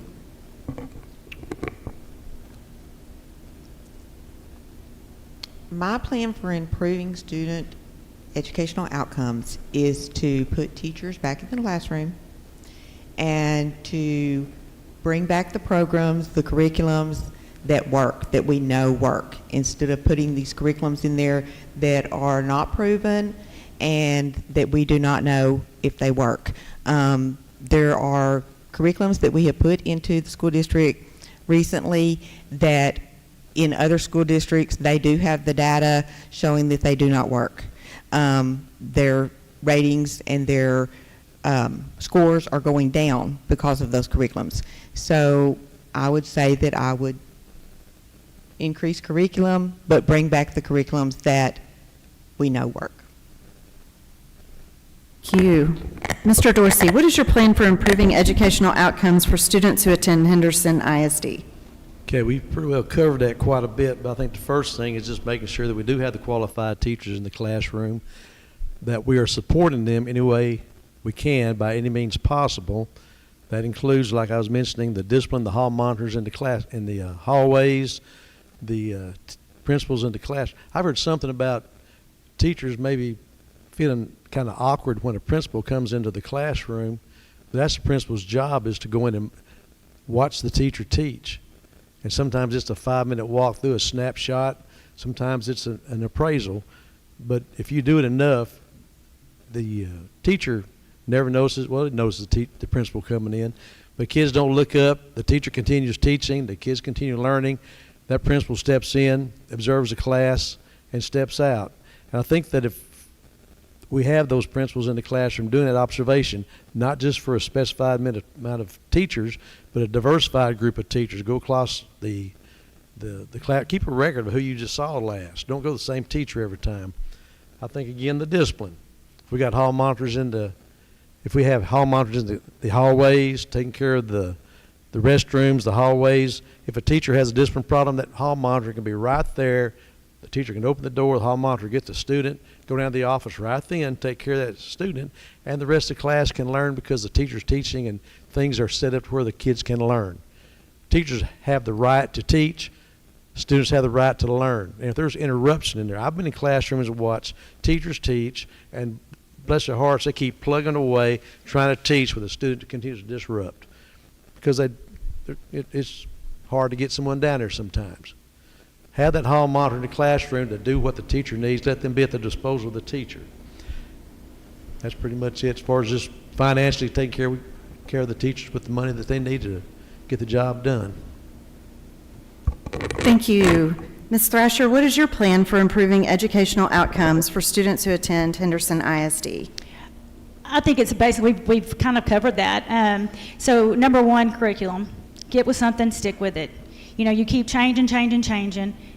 My plan for improving student educational outcomes is to put teachers back in the classroom and to bring back the programs, the curriculums that work, that we know work, instead of putting these curriculums in there that are not proven and that we do not know if they work. There are curriculums that we have put into the school district recently that in other school districts, they do have the data showing that they do not work. Their ratings and their scores are going down because of those curriculums. So I would say that I would increase curriculum, but bring back the curriculums that we know work. Thank you. Mr. Dorsey, what is your plan for improving educational outcomes for students who attend Henderson ISD? Okay, we pretty well covered that quite a bit, but I think the first thing is just making sure that we do have the qualified teachers in the classroom, that we are supporting them any way we can by any means possible. That includes, like I was mentioning, the discipline, the hall monitors in the class, in the hallways, the principals in the class. I've heard something about teachers maybe feeling kind of awkward when a principal comes into the classroom. But that's the principal's job, is to go in and watch the teacher teach. And sometimes it's a 5-minute walk through, a snapshot. Sometimes it's an appraisal. But if you do it enough, the teacher never notices. Well, it notices the principal coming in. But kids don't look up. The teacher continues teaching. The kids continue learning. That principal steps in, observes the class, and steps out. And I think that if we have those principals in the classroom doing that observation, not just for a specified amount of teachers, but a diversified group of teachers, go across the class, keep a record of who you just saw last. Don't go to the same teacher every time. I think, again, the discipline. If we got hall monitors if we have hall monitors in the hallways, taking care of the restrooms, the hallways, if a teacher has a discipline problem, that hall monitor can be right there. The teacher can open the door, the hall monitor gets the student, go down to the office right then, take care of that student, and the rest of the class can learn because the teacher's teaching and things are set up to where the kids can learn. Teachers have the right to teach. Students have the right to learn. And if there's interruption in there, I've been in classrooms and watched teachers teach, and bless their hearts, they keep plugging away, trying to teach with a student that continues to disrupt. Because it's hard to get someone down there sometimes. Have that hall monitor in the classroom to do what the teacher needs. Let them be at the disposal of the teacher. That's pretty much it as far as just financially taking care of the teachers with the money that they need to get the job done. Thank you. Ms. Thrasher, what is your plan for improving educational outcomes for students who attend Henderson ISD? I think it's basically, we've kind of covered that. So number one, curriculum. Get with something, stick with it. You know, you keep changing.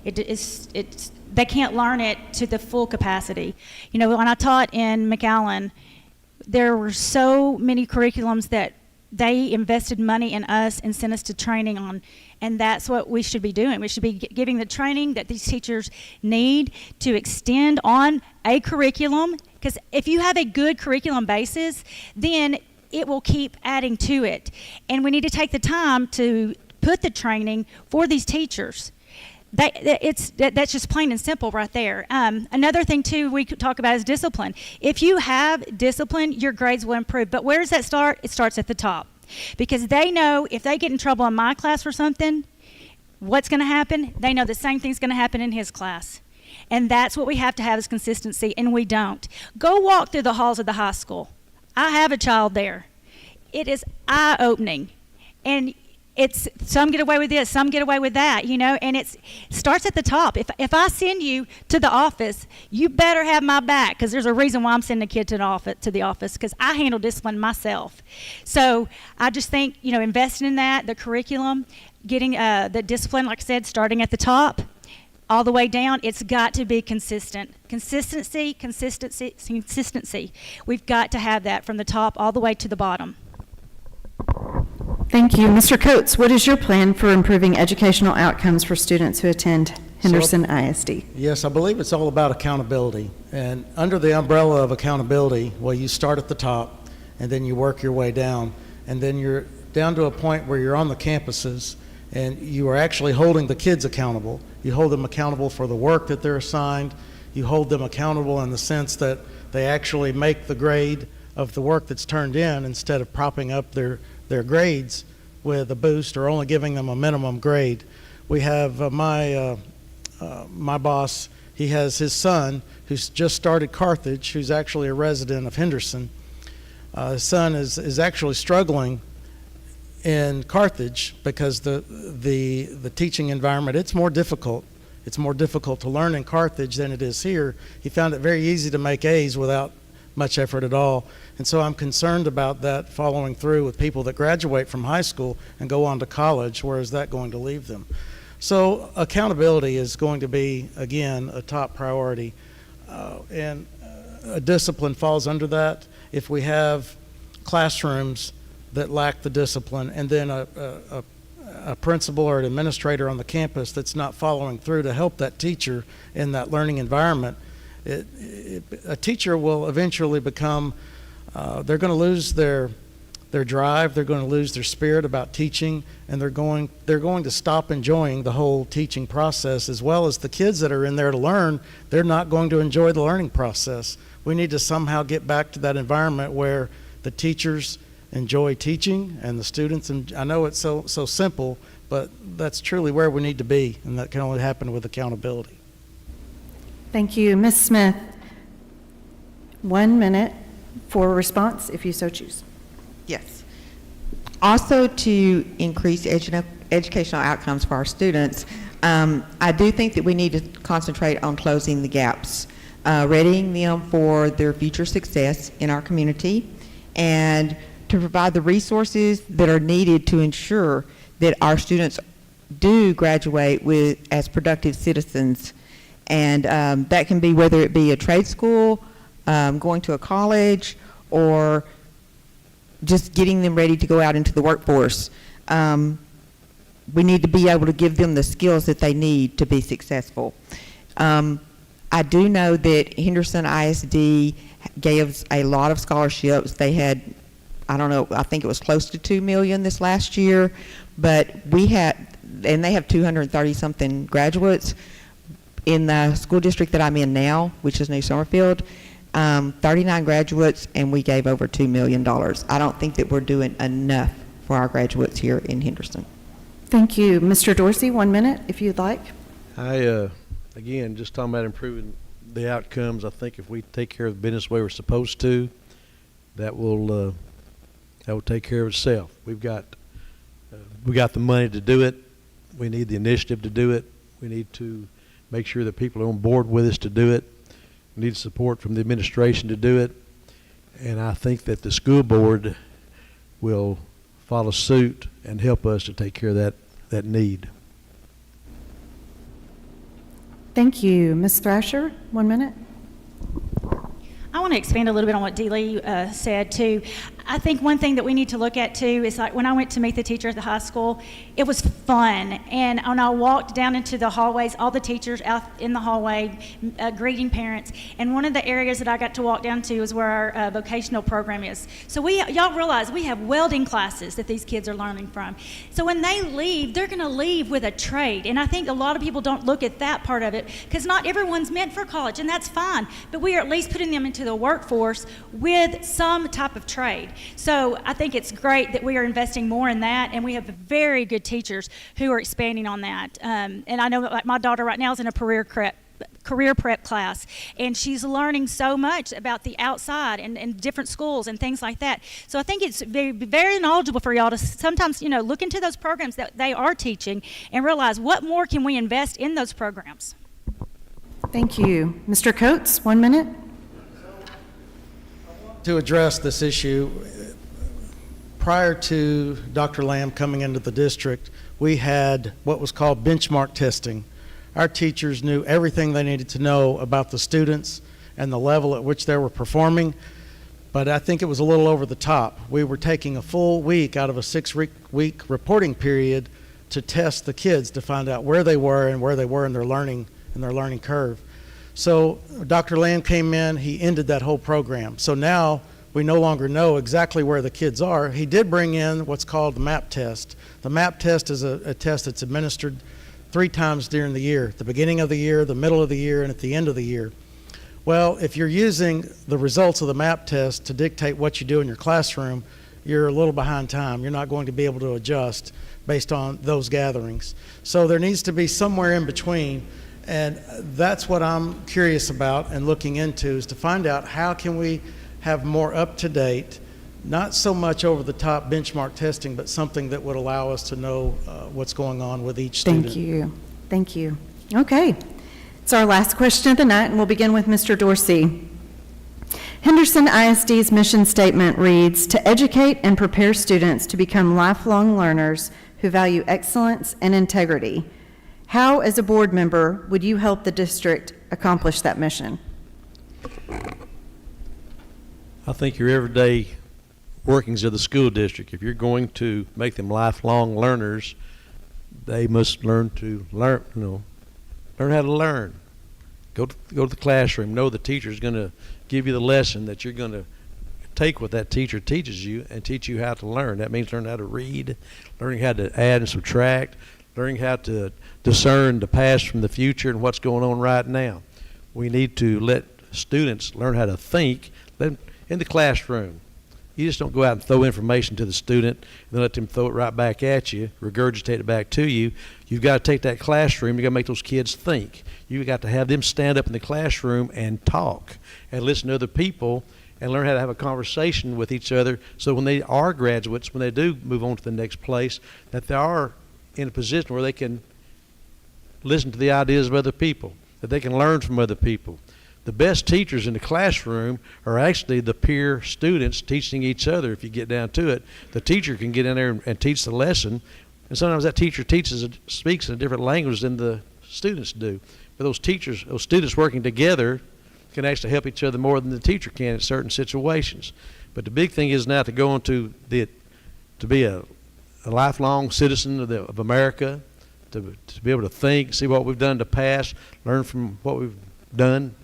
They can't learn it to the full capacity. You know, when I taught in McAllen, there were so many curriculums that they invested money in us and sent us to training on, and that's what we should be doing. We should be giving the training that these teachers need to extend on a curriculum, because if you have a good curriculum basis, then it will keep adding to it. And we need to take the time to put the training for these teachers. That's just plain and simple right there. Another thing too we could talk about is discipline. If you have discipline, your grades will improve. But where does that start? It starts at the top, because they know if they get in trouble in my class for something, what's going to happen? They know the same thing's going to happen in his class. And that's what we have to have is consistency, and we don't. Go walk through the halls of the high school. I have a child there. It is eye-opening. And it's some get away with this, some get away with that, and it starts at the top. If I send you to the office, you better have my back, because there's a reason why I'm sending a kid to the office, because I handle discipline myself. So I just think, investing in that, the curriculum, getting the discipline, like I said, starting at the top, all the way down, it's got to be consistent. Consistency. We've got to have that from the top all the way to the bottom. Thank you. Mr. Coates, what is your plan for improving educational outcomes for students who attend Henderson ISD? Yes, I believe it's all about accountability. And under the umbrella of accountability, well, you start at the top, and then you work your way down. And then you're down to a point where you're on the campuses, and you are actually holding the kids accountable. You hold them accountable for the work that they're assigned. You hold them accountable in the sense that they actually make the grade of the work that's turned in, instead of propping up their grades with a boost or only giving them a minimum grade. We have my boss, he has his son who's just started Carthage, who's actually a resident of Henderson. His son is actually struggling in Carthage because the teaching environment, it's more difficult. It's more difficult to learn in Carthage than it is here. He found it very easy to make A's without much effort at all. And so I'm concerned about that following through with people that graduate from high school and go on to college. Where is that going to leave them? So accountability is going to be, again, a top priority. And a discipline falls under that. If we have classrooms that lack the discipline, and then a principal or an administrator on the campus that's not following through to help that teacher in that learning environment, a teacher will eventually become, they're going to lose their drive, they're going to lose their spirit about teaching, and they're going to stop enjoying the whole teaching process, as well as the kids that are in there to learn. They're not going to enjoy the learning process. We need to somehow get back to that environment where the teachers enjoy teaching and the students, and I know it's so simple, but that's truly where we need to be, and that can only happen with accountability. Thank you. Ms. Smith, 1 minute for a response, if you so choose. Yes. Also, to increase educational outcomes for our students, I do think that we need to concentrate on closing the gaps, readying them for their future success in our community, and to provide the resources that are needed to ensure that our students do graduate as productive citizens. And that can be whether it be a trade school, going to a college, or just getting them ready to go out into the workforce. We need to be able to give them the skills that they need to be successful. I do know that Henderson ISD gave a lot of scholarships. They had, I don't know, I think it was close to $2 million this last year, but they have 230 something graduates. In the school district that I'm in now, which is New Summerfield, 39 graduates, and we gave over $2 million. I don't think that we're doing enough for our graduates here in Henderson. Thank you. Mr. Dorsey, 1 minute, if you'd like. Again, just talking about improving the outcomes, I think if we take care of the business the way we're supposed to, that will take care of itself. We got the money to do it. We need the initiative to do it. We need to make sure that people are on board with us to do it. We need support from the administration to do it. And I think that the school board will follow suit and help us to take care of that need. Thank you. Ms. Thrasher, 1 minute. I want to expand a little bit on what Dee Lee said too. I think one thing that we need to look at too is like when I went to meet the teacher at the high school, it was fun. And when I walked down into the hallways, all the teachers out in the hallway greeting parents. And one of the areas that I got to walk down to is where our vocational program is. So y'all realize we have welding classes that these kids are learning from. So when they leave, they're going to leave with a trade. And I think a lot of people don't look at that part of it because not everyone's meant for college, and that's fine. But we are at least putting them into the workforce with some type of trade. So I think it's great that we are investing more in that, and we have very good teachers who are expanding on that. And I know that, like, my daughter right now is in a career prep class, and she's learning so much about the outside and different schools and things like that. So I think it's very, very knowledgeable for y'all to sometimes, look into those programs that they are teaching and realize what more can we invest in those programs. Thank you. Mr. Coates, 1 minute. To address this issue, prior to Dr. Lamb coming into the district, we had what was called benchmark testing. Our teachers knew everything they needed to know about the students and the level at which they were performing, but I think it was a little over the top. We were taking a full week out of a 6-week reporting period to test the kids to find out where they were and where they were in their learning curve. So Dr. Lamb came in, he ended that whole program. So now we no longer know exactly where the kids are. He did bring in what's called the MAP test. The MAP test is a test that's administered 3 times during the year, the beginning of the year, the middle of the year, and at the end of the year. Well, if you're using the results of the MAP test to dictate what you do in your classroom, you're a little behind time. You're not going to be able to adjust based on those gatherings. So there needs to be somewhere in between. And that's what I'm curious about and looking into, is to find out how can we have more up-to-date, not so much over-the-top benchmark testing, but something that would allow us to know what's going on with each student. Thank you. Thank you. Okay. It's our last question of the night, and we'll begin with Mr. Dorsey. Henderson ISD's mission statement reads, "To educate and prepare students to become lifelong learners who value excellence and integrity." How, as a board member, would you help the district accomplish that mission? I think your everyday workings of the school district, if you're going to make them lifelong learners, they must learn how to learn. Go to the classroom. Know the teacher's going to give you the lesson that you're going to take what that teacher teaches you and teach you how to learn. That means learning how to read, learning how to add and subtract, learning how to discern the past from the future and what's going on right now. We need to let students learn how to think in the classroom. You just don't go out and throw information to the student and then let them throw it right back at you, regurgitate it back to you. You've got to take that classroom, you've got to make those kids think. You've got to have them stand up in the classroom and talk and listen to other people and learn how to have a conversation with each other, so when they are graduates, when they do move on to the next place, that they are in a position where they can listen to the ideas of other people, that they can learn from other people. The best teachers in the classroom are actually the peer students teaching each other. If you get down to it, the teacher can get in there and teach the lesson, and sometimes that teacher speaks in a different language than the students do. But those students working together can actually help each other more than the teacher can in certain situations. But the big thing is now to go on to be a lifelong citizen of America, to be able to think, see what we've done in the past, learn from what we've done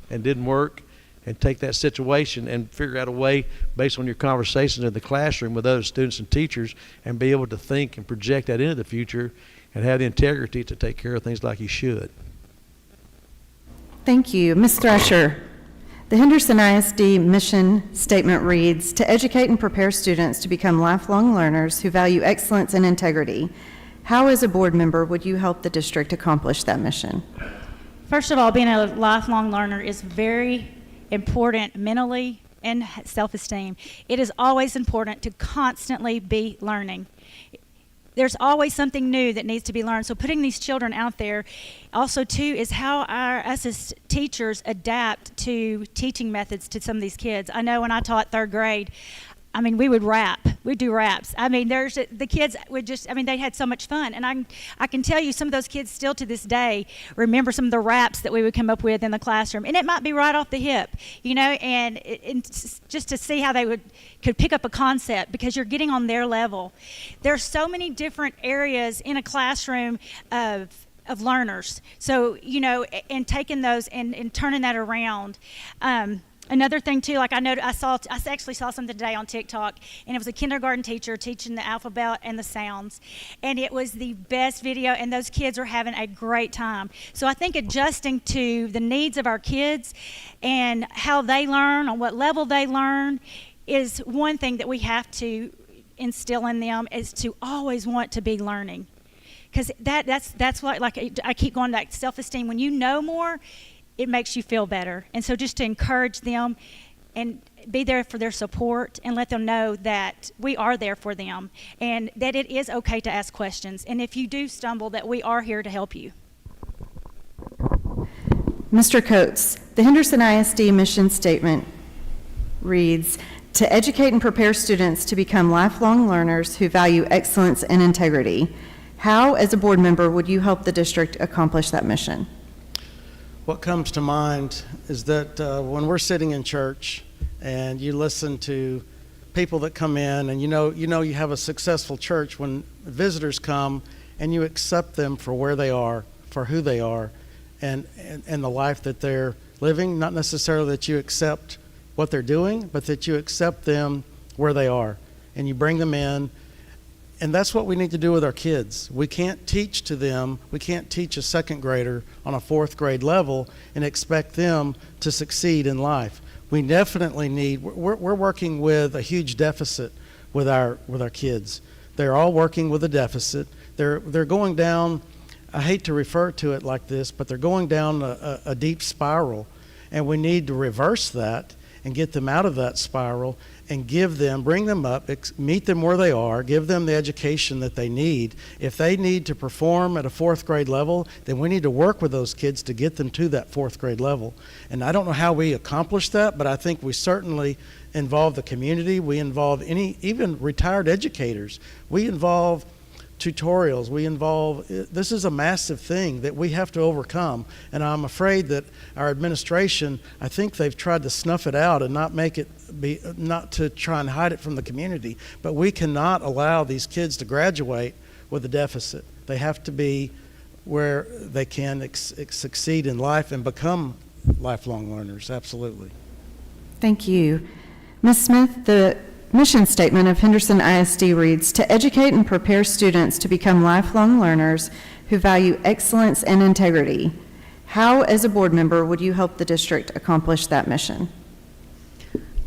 and didn't work, and take that situation and figure out a way based on your conversations in the classroom with other students and teachers, and be able to think and project that into the future and have the integrity to take care of things like you should. Thank you. Ms. Thrasher, the Henderson ISD mission statement reads, "To educate and prepare students to become lifelong learners who value excellence and integrity." How, as a board member, would you help the district accomplish that mission? First of all, being a lifelong learner is very important mentally and self-esteem. It is always important to constantly be learning. There's always something new that needs to be learned. So putting these children out there also too is how us as teachers adapt to teaching methods to some of these kids. I know when I taught 3rd grade, I mean, we would rap. We'd do raps. I mean, the kids would just, I mean, they had so much fun. And I can tell you some of those kids still to this day remember some of the raps that we would come up with in the classroom. And it might be right off the hip, you know, and just to see how they could pick up a concept because you're getting on their level. There's so many different areas in a classroom of learners. So, you know, and taking those and turning that around. Another thing too, like I actually saw something today on TikTok, and it was a kindergarten teacher teaching the alphabet and the sounds, and it was the best video, and those kids are having a great time. So I think adjusting to the needs of our kids and how they learn, on what level they learn, is one thing that we have to instill in them, is to always want to be learning, because that's what, like I keep going back to self-esteem. When you know more, it makes you feel better. And so just to encourage them and be there for their support and let them know that we are there for them and that it is okay to ask questions. And if you do stumble, that we are here to help you. Mr. Coates, the Henderson ISD mission statement reads, to educate and prepare students to become lifelong learners who value excellence and integrity. How, as a board member, would you help the district accomplish that mission? What comes to mind is that when we're sitting in church and you listen to people that come in, and you know you have a successful church when visitors come and you accept them for where they are, for who they are, and the life that they're living. Not necessarily that you accept what they're doing, but that you accept them where they are, and you bring them in. And that's what we need to do with our kids. We can't teach to them, we can't teach a second grader on a fourth grade level and expect them to succeed in life. We definitely need, we're working with a huge deficit with our kids. They're all working with a deficit. They're going down, I hate to refer to it like this, but they're going down a deep spiral. And we need to reverse that and get them out of that spiral and bring them up, meet them where they are, give them the education that they need. If they need to perform at a fourth grade level, then we need to work with those kids to get them to that fourth grade level. And I don't know how we accomplish that, but I think we certainly involve the community. We involve even retired educators. We involve tutorials. This is a massive thing that we have to overcome. And I'm afraid that our administration, I think they've tried to snuff it out and not to try and hide it from the community. But we cannot allow these kids to graduate with a deficit. They have to be where they can succeed in life and become lifelong learners. Absolutely. Thank you. Ms. Smith, the mission statement of Henderson ISD reads, to educate and prepare students to become lifelong learners who value excellence and integrity. How, as a board member, would you help the district accomplish that mission?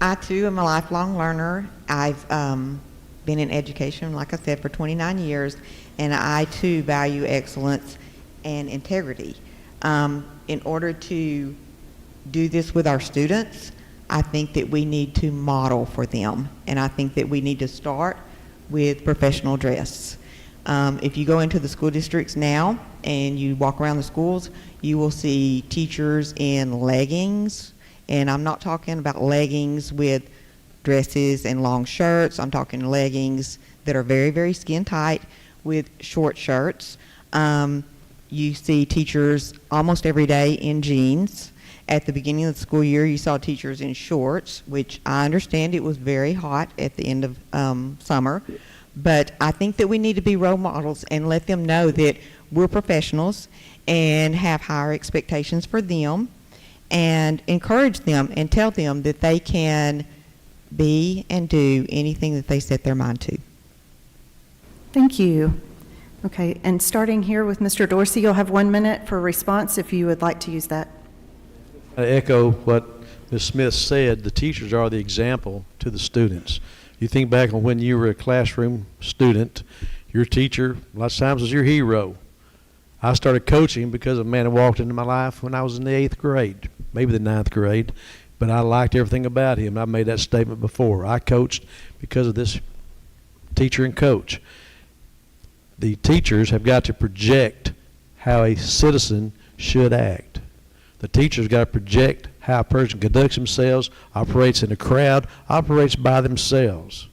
I, too, am a lifelong learner. I've been in education, like I said, for 29 years, and I, too, value excellence and integrity. In order to do this with our students, I think that we need to model for them, and I think that we need to start with professional dress. If you go into the school districts now and you walk around the schools, you will see teachers in leggings, and I'm not talking about leggings with dresses and long shirts. I'm talking leggings that are very, very skin tight with short shirts. You see teachers almost every day in jeans. At the beginning of the school year, you saw teachers in shorts, which I understand it was very hot at the end of summer. But I think that we need to be role models and let them know that we're professionals and have higher expectations for them, and encourage them and tell them that they can be and do anything that they set their mind to. Thank you. Okay, and starting here with Mr. Dorsey, you'll have 1 minute for a response if you would like to use that. I echo what Ms. Smith said. The teachers are the example to the students. You think back on when you were a classroom student, your teacher, a lot of times, was your hero. I started coaching because a man had walked into my life when I was in the 8th grade, maybe the 9th grade, but I liked everything about him. I made that statement before. I coached because of this teacher and coach. The teachers have got to project how a citizen should act. The teacher's got to project how how a person conducts themselves, operates in a crowd, operates by themselves.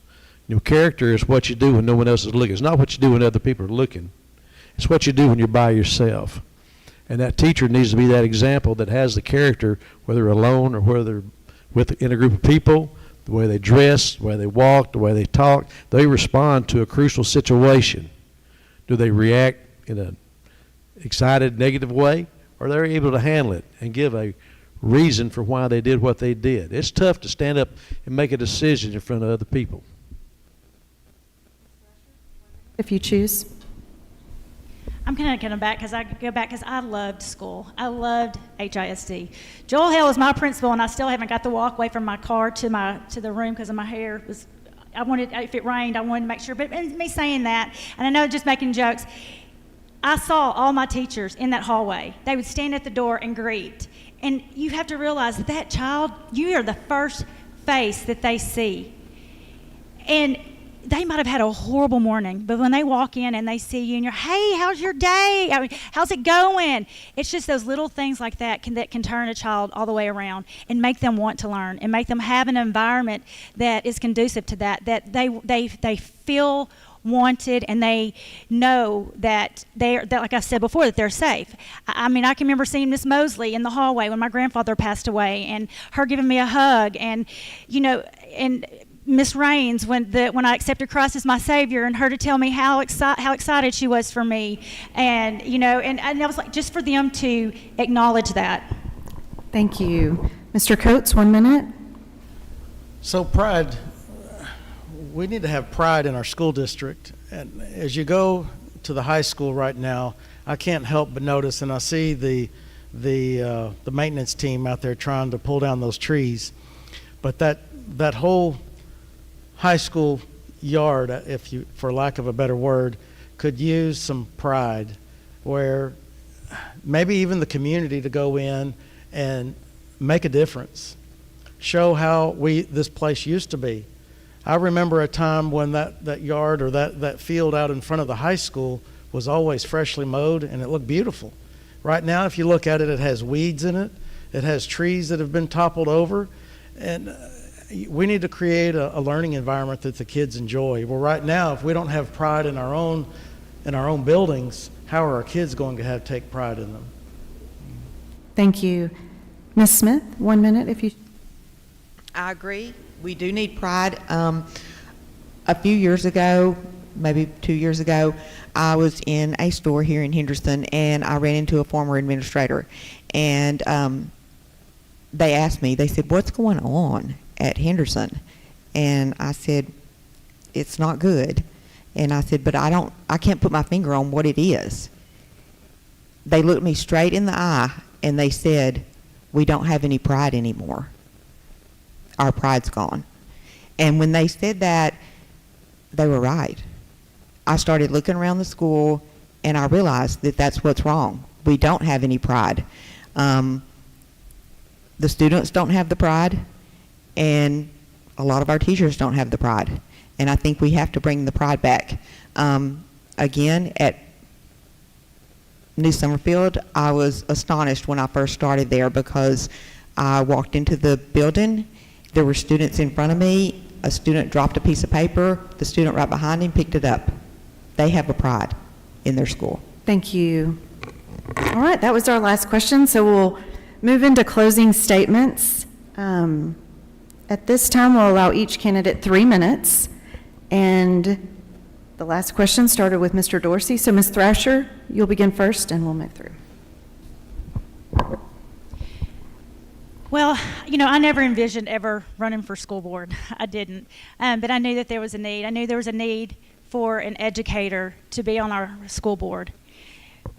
Character is what you do when no one else is looking. It's not what you do when other people are looking. It's what you do when you're by yourself. And that teacher needs to be that example that has the character, whether alone or whether in a group of people, the way they dress, the way they walk, the way they talk. They respond to a crucial situation. Do they react in an excited, negative way, or they're able to handle it and give a reason for why they did what they did? It's tough to stand up and make a decision in front of other people. If you choose. I'm kind of going back because I loved school. I loved HISD. Joel Hale was my principal, and I still haven't got to walk away from my car to the room because of my hair. I wanted, if it rained, I wanted to make sure. But me saying that, and I know just making jokes, I saw all my teachers in that hallway. They would stand at the door and greet. And you have to realize that child, you are the first face that they see. And they might have had a horrible morning, but when they walk in and they see you and you're, hey, how's your day? I mean, how's it going? It's just those little things like that can turn a child all the way around and make them want to learn and make them have an environment that is conducive to that they feel wanted, and they know that that, like I said before, that they're safe. I mean, I can remember seeing Miss Mosley in the hallway when my grandfather passed away, and her giving me a hug, and and Miss Raines when I accepted Christ as my Savior, and her to tell me how excited she was for me, and and I was like, just for them to acknowledge that. Thank you. Mr. Coates, 1 minute. So pride, we need to have pride in our school district. And as you go to the high school right now, I can't help but notice, and I see the maintenance team out there trying to pull down those trees. But that whole high school yard, for lack of a better word, could use some pride, where maybe even the community to go in and make a difference, show how this place used to be. I remember a time when that yard or that field out in front of the high school was always freshly mowed, and it looked beautiful. Right now, if you look at it, it has weeds in it. It has trees that have been toppled over, and we need to create a learning environment that the kids enjoy. Well, right now, if we don't have pride in our own buildings, how are our kids going to take pride in them? Thank you. Ms. Smith, 1 minute if you... I agree. We do need pride. A few years ago, maybe 2 years ago, I was in a store here in Henderson, and I ran into a former administrator. And they asked me, they said, what's going on at Henderson? And I said, it's not good. And I said, but I can't put my finger on what it is. They looked me straight in the eye, and they said, we don't have any pride anymore. Our pride's gone. And when they said that, they were right. I started looking around the school, and I realized that that's what's wrong. We don't have any pride. The students don't have the pride, and a lot of our teachers don't have the pride. And I think we have to bring the pride back. Again, at New Summerfield, I was astonished when I first started there, because I walked into the building. There were students in front of me. A student dropped a piece of paper. The student right behind him picked it up. They have a pride in their school. Thank you. All right, that was our last question, so we'll move into closing statements. At this time, we'll allow each candidate 3 minutes, and the last question started with Mr. Dorsey. So Ms. Thrasher, you'll begin first, and we'll move through. Well, I never envisioned ever running for school board. I didn't. But I knew that there was a need. I knew there was a need for an educator to be on our school board.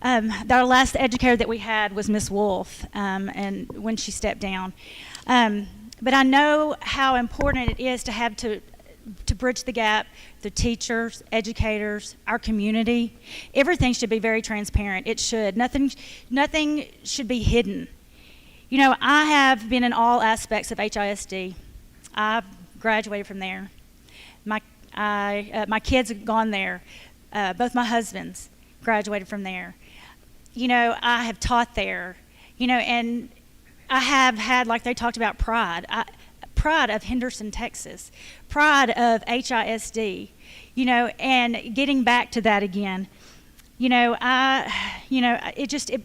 Our last educator that we had was Miss Wolf, and when she stepped down. But I know how important it is to have to bridge the gap, the teachers, educators, our community. Everything should be very transparent. It should. Nothing should be hidden. I have been in all aspects of HISD. I've graduated from there. My kids have gone there. Both my husbands graduated from there. I have taught there. And I have had, like they talked about, pride of Henderson, Texas, pride of HISD, and getting back to that again. It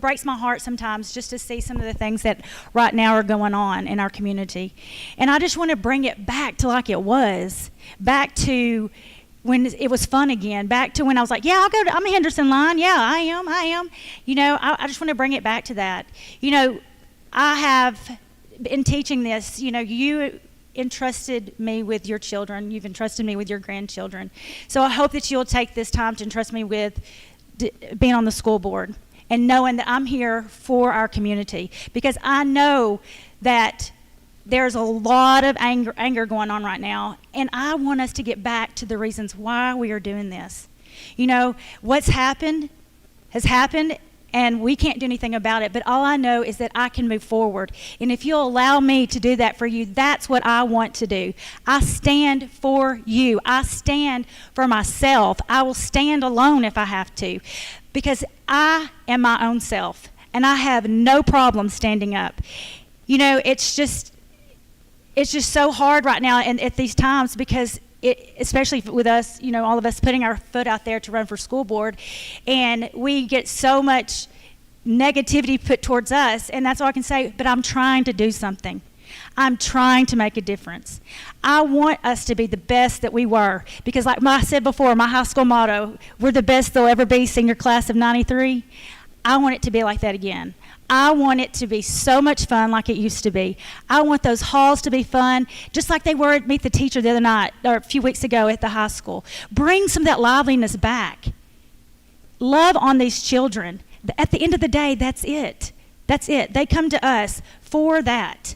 breaks my heart sometimes just to see some of the things that right now are going on in our community. And I just want to bring it back to like it was, back to when it was fun again, back to when I was like, yeah, I'm a Henderson line. Yeah, I am. I just want to bring it back to that. I have been teaching this, you entrusted me with your children. You've entrusted me with your grandchildren. So I hope that you'll take this time to entrust me with being on the school board and knowing that I'm here for our community, because I know that there's a lot of anger going on right now, and I want us to get back to the reasons why we are doing this. What's happened has happened, and we can't do anything about it, but all I know is that I can move forward. And if you'll allow me to do that for you, that's what I want to do. I stand for you. I stand for myself. I will stand alone if I have to, because I am my own self, and I have no problem standing up. It's just so hard right now and at these times, because especially with us, all of us putting our foot out there to run for school board, and we get so much negativity put towards us, and that's all I can say, but I'm trying to do something. I'm trying to make a difference. I want us to be the best that we were, because like I said before, my high school motto, we're the best there'll ever be, senior class of 93. I want it to be like that again. I want it to be so much fun like it used to be. I want those halls to be fun, just like they were at Meet the Teacher the other night, or a few weeks ago at the high school. Bring some of that liveliness back. Love on these children. At the end of the day, that's it. That's it. They come to us for that.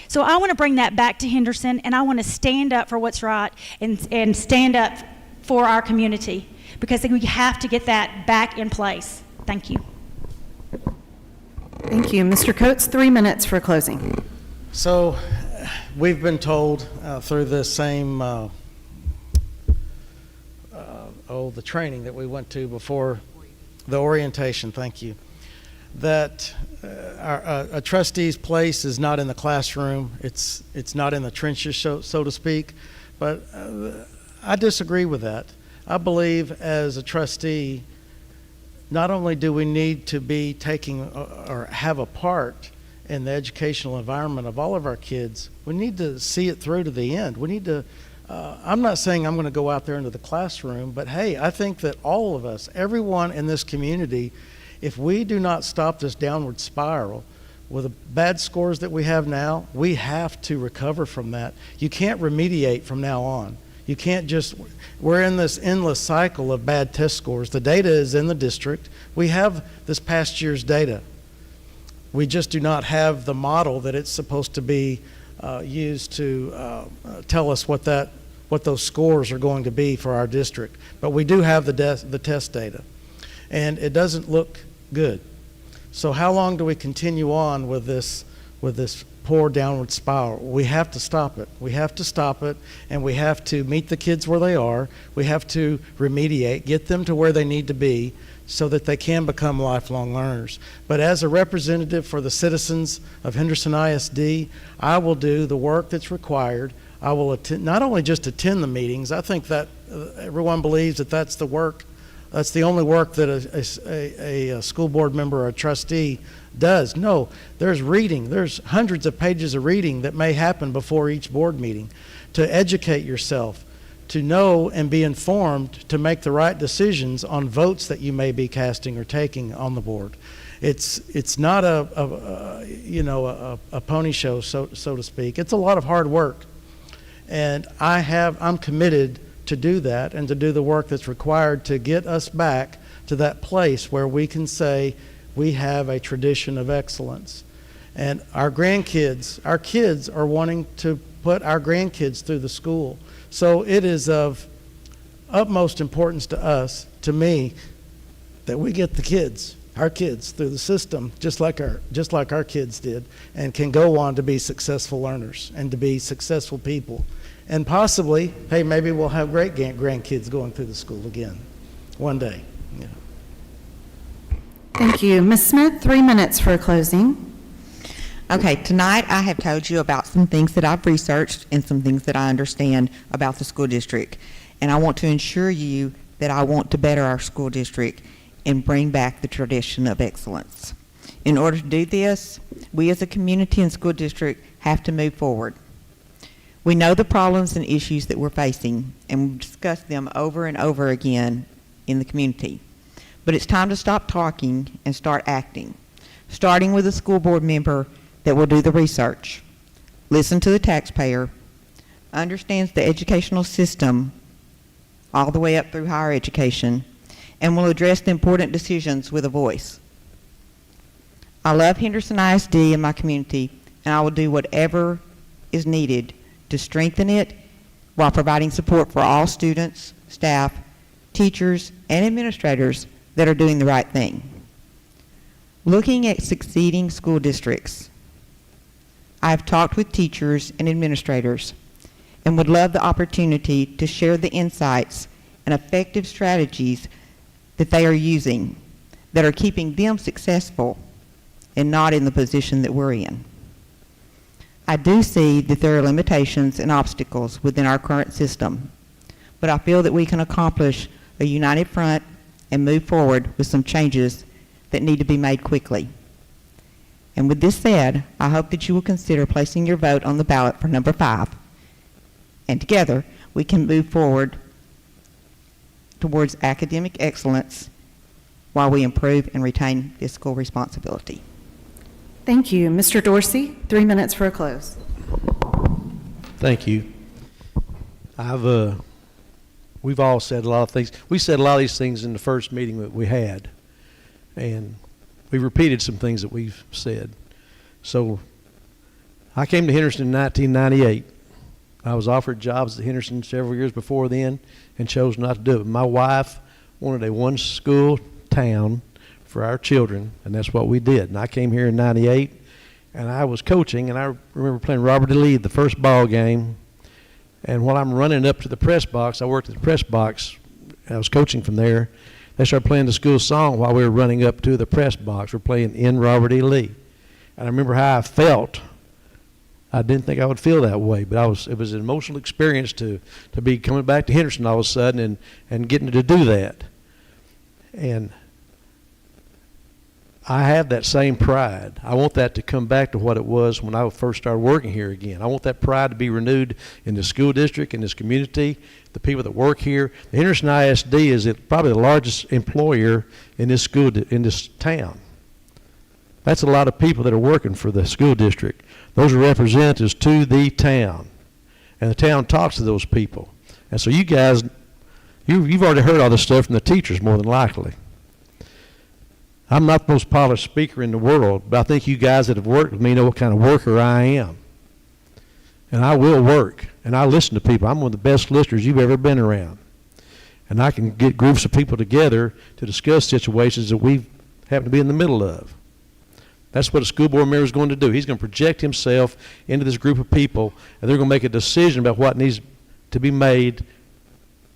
So I want to bring that back to Henderson, and I want to stand up for what's right and stand up for our community, because we have to get that back in place. Thank you. Thank you. Mr. Coates, 3 minutes for closing. So we've been told through this same, the training that we went to before the orientation, thank you, that a trustee's place is not in the classroom. It's not in the trenches, so to speak. But I disagree with that. I believe as a trustee, not only do we need to be taking or have a part in the educational environment of all of our kids, we need to see it through to the end. We need to, I'm not saying I'm going to go out there into the classroom, but hey, I think that all of us, everyone in this community, if we do not stop this downward spiral with the bad scores that we have now, we have to recover from that. You can't remediate from now on. You can't just, we're in this endless cycle of bad test scores. The data is in the district. We have this past year's data. We just do not have the model that it's supposed to be used to tell us what those scores are going to be for our district. But we do have the test data, and it doesn't look good. So how long do we continue on with this poor downward spiral? We have to stop it. We have to stop it, and we have to meet the kids where they are. We have to remediate, get them to where they need to be so that they can become lifelong learners. But as a representative for the citizens of Henderson ISD, I will do the work that's required. I will not only just attend the meetings. I think that everyone believes that that's the work. That's the only work that a school board member or a trustee does. No, there's reading. There's hundreds of pages of reading that may happen before each board meeting to educate yourself, to know and be informed to make the right decisions on votes that you may be casting or taking on the board. It's not a pony show, so to speak. It's a lot of hard work, and I'm committed to do that and to do the work that's required to get us back to that place where we can say we have a tradition of excellence. And our kids are wanting to put our grandkids through the school. So it is of utmost importance to us, to me, that we get our kids through the system just like our kids did, and can go on to be successful learners and to be successful people. And possibly, hey, maybe we'll have great grandkids going through the school again one day. Yeah. Thank you. Ms. Smith, 3 minutes for closing. Okay, tonight I have told you about some things that I've researched and some things that I understand about the school district. And I want to assure you that I want to better our school district and bring back the tradition of excellence. In order to do this, we as a community and school district have to move forward. We know the problems and issues that we're facing, and we've discussed them over and over again in the community. But it's time to stop talking and start acting, starting with a school board member that will do the research, listen to the taxpayer, understands the educational system all the way up through higher education, and will address the important decisions with a voice. I love Henderson ISD and my community, and I will do whatever is needed to strengthen it while providing support for all students, staff, teachers, and administrators that are doing the right thing. Looking at succeeding school districts, I have talked with teachers and administrators and would love the opportunity to share the insights and effective strategies that they are using that are keeping them successful and not in the position that we're in. I do see that there are limitations and obstacles within our current system, but I feel that we can accomplish a united front and move forward with some changes that need to be made quickly. And with this said, I hope that you will consider placing your vote on the ballot for number 5. And together, we can move forward towards academic excellence while we improve and retain fiscal responsibility. Thank you. Mr. Dorsey, 3 minutes for a close. Thank you. We've all said a lot of things. We said a lot of these things in the first meeting that we had, and we repeated some things that we've said. So I came to Henderson in 1998. I was offered jobs at Henderson several years before then and chose not to do it. My wife wanted a one-school town for our children, and that's what we did. And I came here in 98, and I was coaching, and I remember playing Robert E. Lee the first ball game. And while I'm running up to the press box, I worked at the press box. I was coaching from there. They started playing the school song while we were running up to the press box. We're playing In Robert E. Lee. And I remember how I felt. I didn't think I would feel that way, but it was an emotional experience to be coming back to Henderson all of a sudden and getting to do that. And I have that same pride. I want that to come back to what it was when I first started working here again. I want that pride to be renewed in the school district, in this community, the people that work here. The Henderson ISD is probably the largest employer in this in this town. That's a lot of people that are working for the school district. Those are representatives to the town, and the town talks to those people. And so you guys, you've already heard all this stuff from the teachers more than likely. I'm not the most polished speaker in the world, but I think you guys that have worked with me know what kind of worker I am. And I will work, and I listen to people. I'm one of the best listeners you've ever been around. And I can get groups of people together to discuss situations that we happen to be in the middle of. That's what a school board member is going to do. He's going to project himself into this group of people, and they're going to make a decision about what needs to be made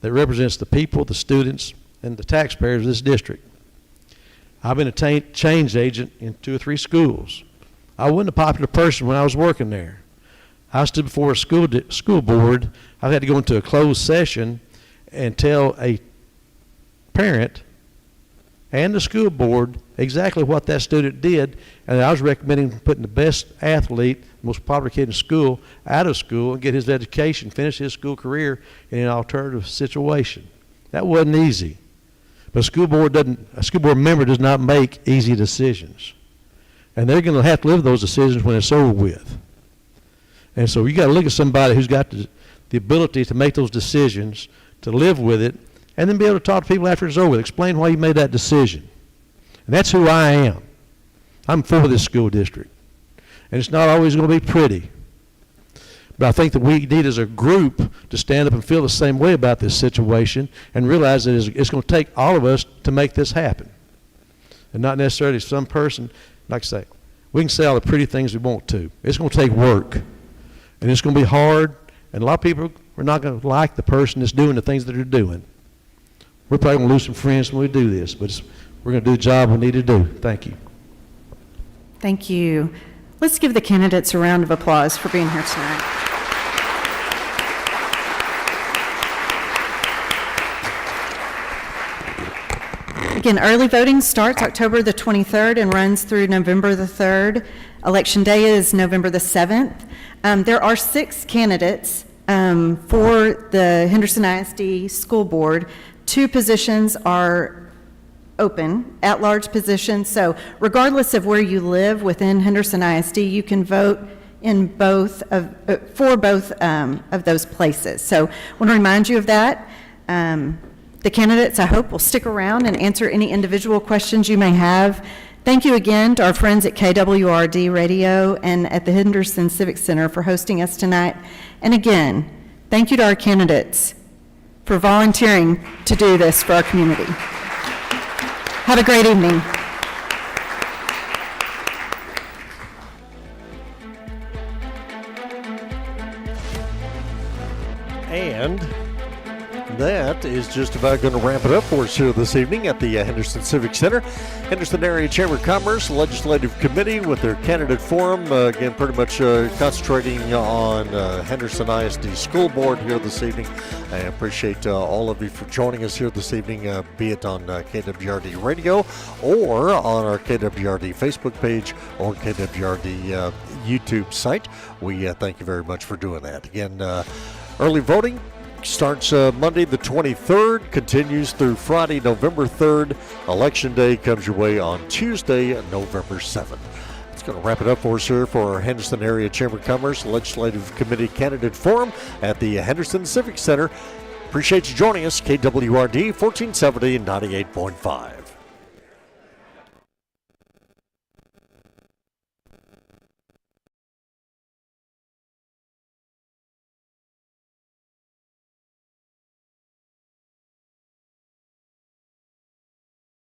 that represents the people, the students, and the taxpayers of this district. I've been a change agent in 2 or 3 schools. I wasn't a popular person when I was working there. I stood before a school board. I had to go into a closed session and tell a parent and the school board exactly what that student did, and I was recommending putting the best athlete, most popular kid in school, out of school and get his education, finish his school career in an alternative situation. That wasn't easy. But a school board member does not make easy decisions. And they're going to have to live those decisions when it's over with. And so you got to look at somebody who's got the ability to make those decisions, to live with it, and then be able to talk to people after it's over with, explain why you made that decision. And that's who I am. I'm for this school district. And it's not always going to be pretty. But I think that we need as a group to stand up and feel the same way about this situation and realize that it's going to take all of us to make this happen. And not necessarily some person, like I say, we can say all the pretty things we want to. It's going to take work. And it's going to be hard. And a lot of people are not going to like the person that's doing the things that they're doing. We're probably going to lose some friends when we do this, but we're going to do the job we need to do. Thank you. Thank you. Let's give the candidates a round of applause for being here tonight. Again, early voting starts October the 23rd and runs through November the 3rd. Election day is November the 7th. There are 6 candidates for the Henderson ISD School Board. 2 positions are open, at-large positions. So regardless of where you live within Henderson ISD, you can vote in for both of those places. So I want to remind you of that. The candidates, I hope, will stick around and answer any individual questions you may have. Thank you again to our friends at KWRD Radio and at the Henderson Civic Center for hosting us tonight. And again, thank you to our candidates for volunteering to do this for our community. Have a great evening. And that is just about going to wrap it up for us here this evening at the Henderson Civic Center. Henderson Area Chamber of Commerce Legislative Committee with their candidate forum, again, pretty much concentrating on Henderson ISD School Board here this evening. I appreciate all of you for joining us here this evening, be it on KWRD Radio or on our KWRD Facebook page or KWRD YouTube site. We thank you very much for doing that. Again, early voting starts Monday the 23rd, continues through Friday, November 3rd. Election day comes your way on Tuesday, November 7th. It's going to wrap it up for us here for our Henderson Area Chamber of Commerce Legislative Committee Candidate Forum at the Henderson Civic Center. Appreciate you joining us, KWRD 1470 98.5.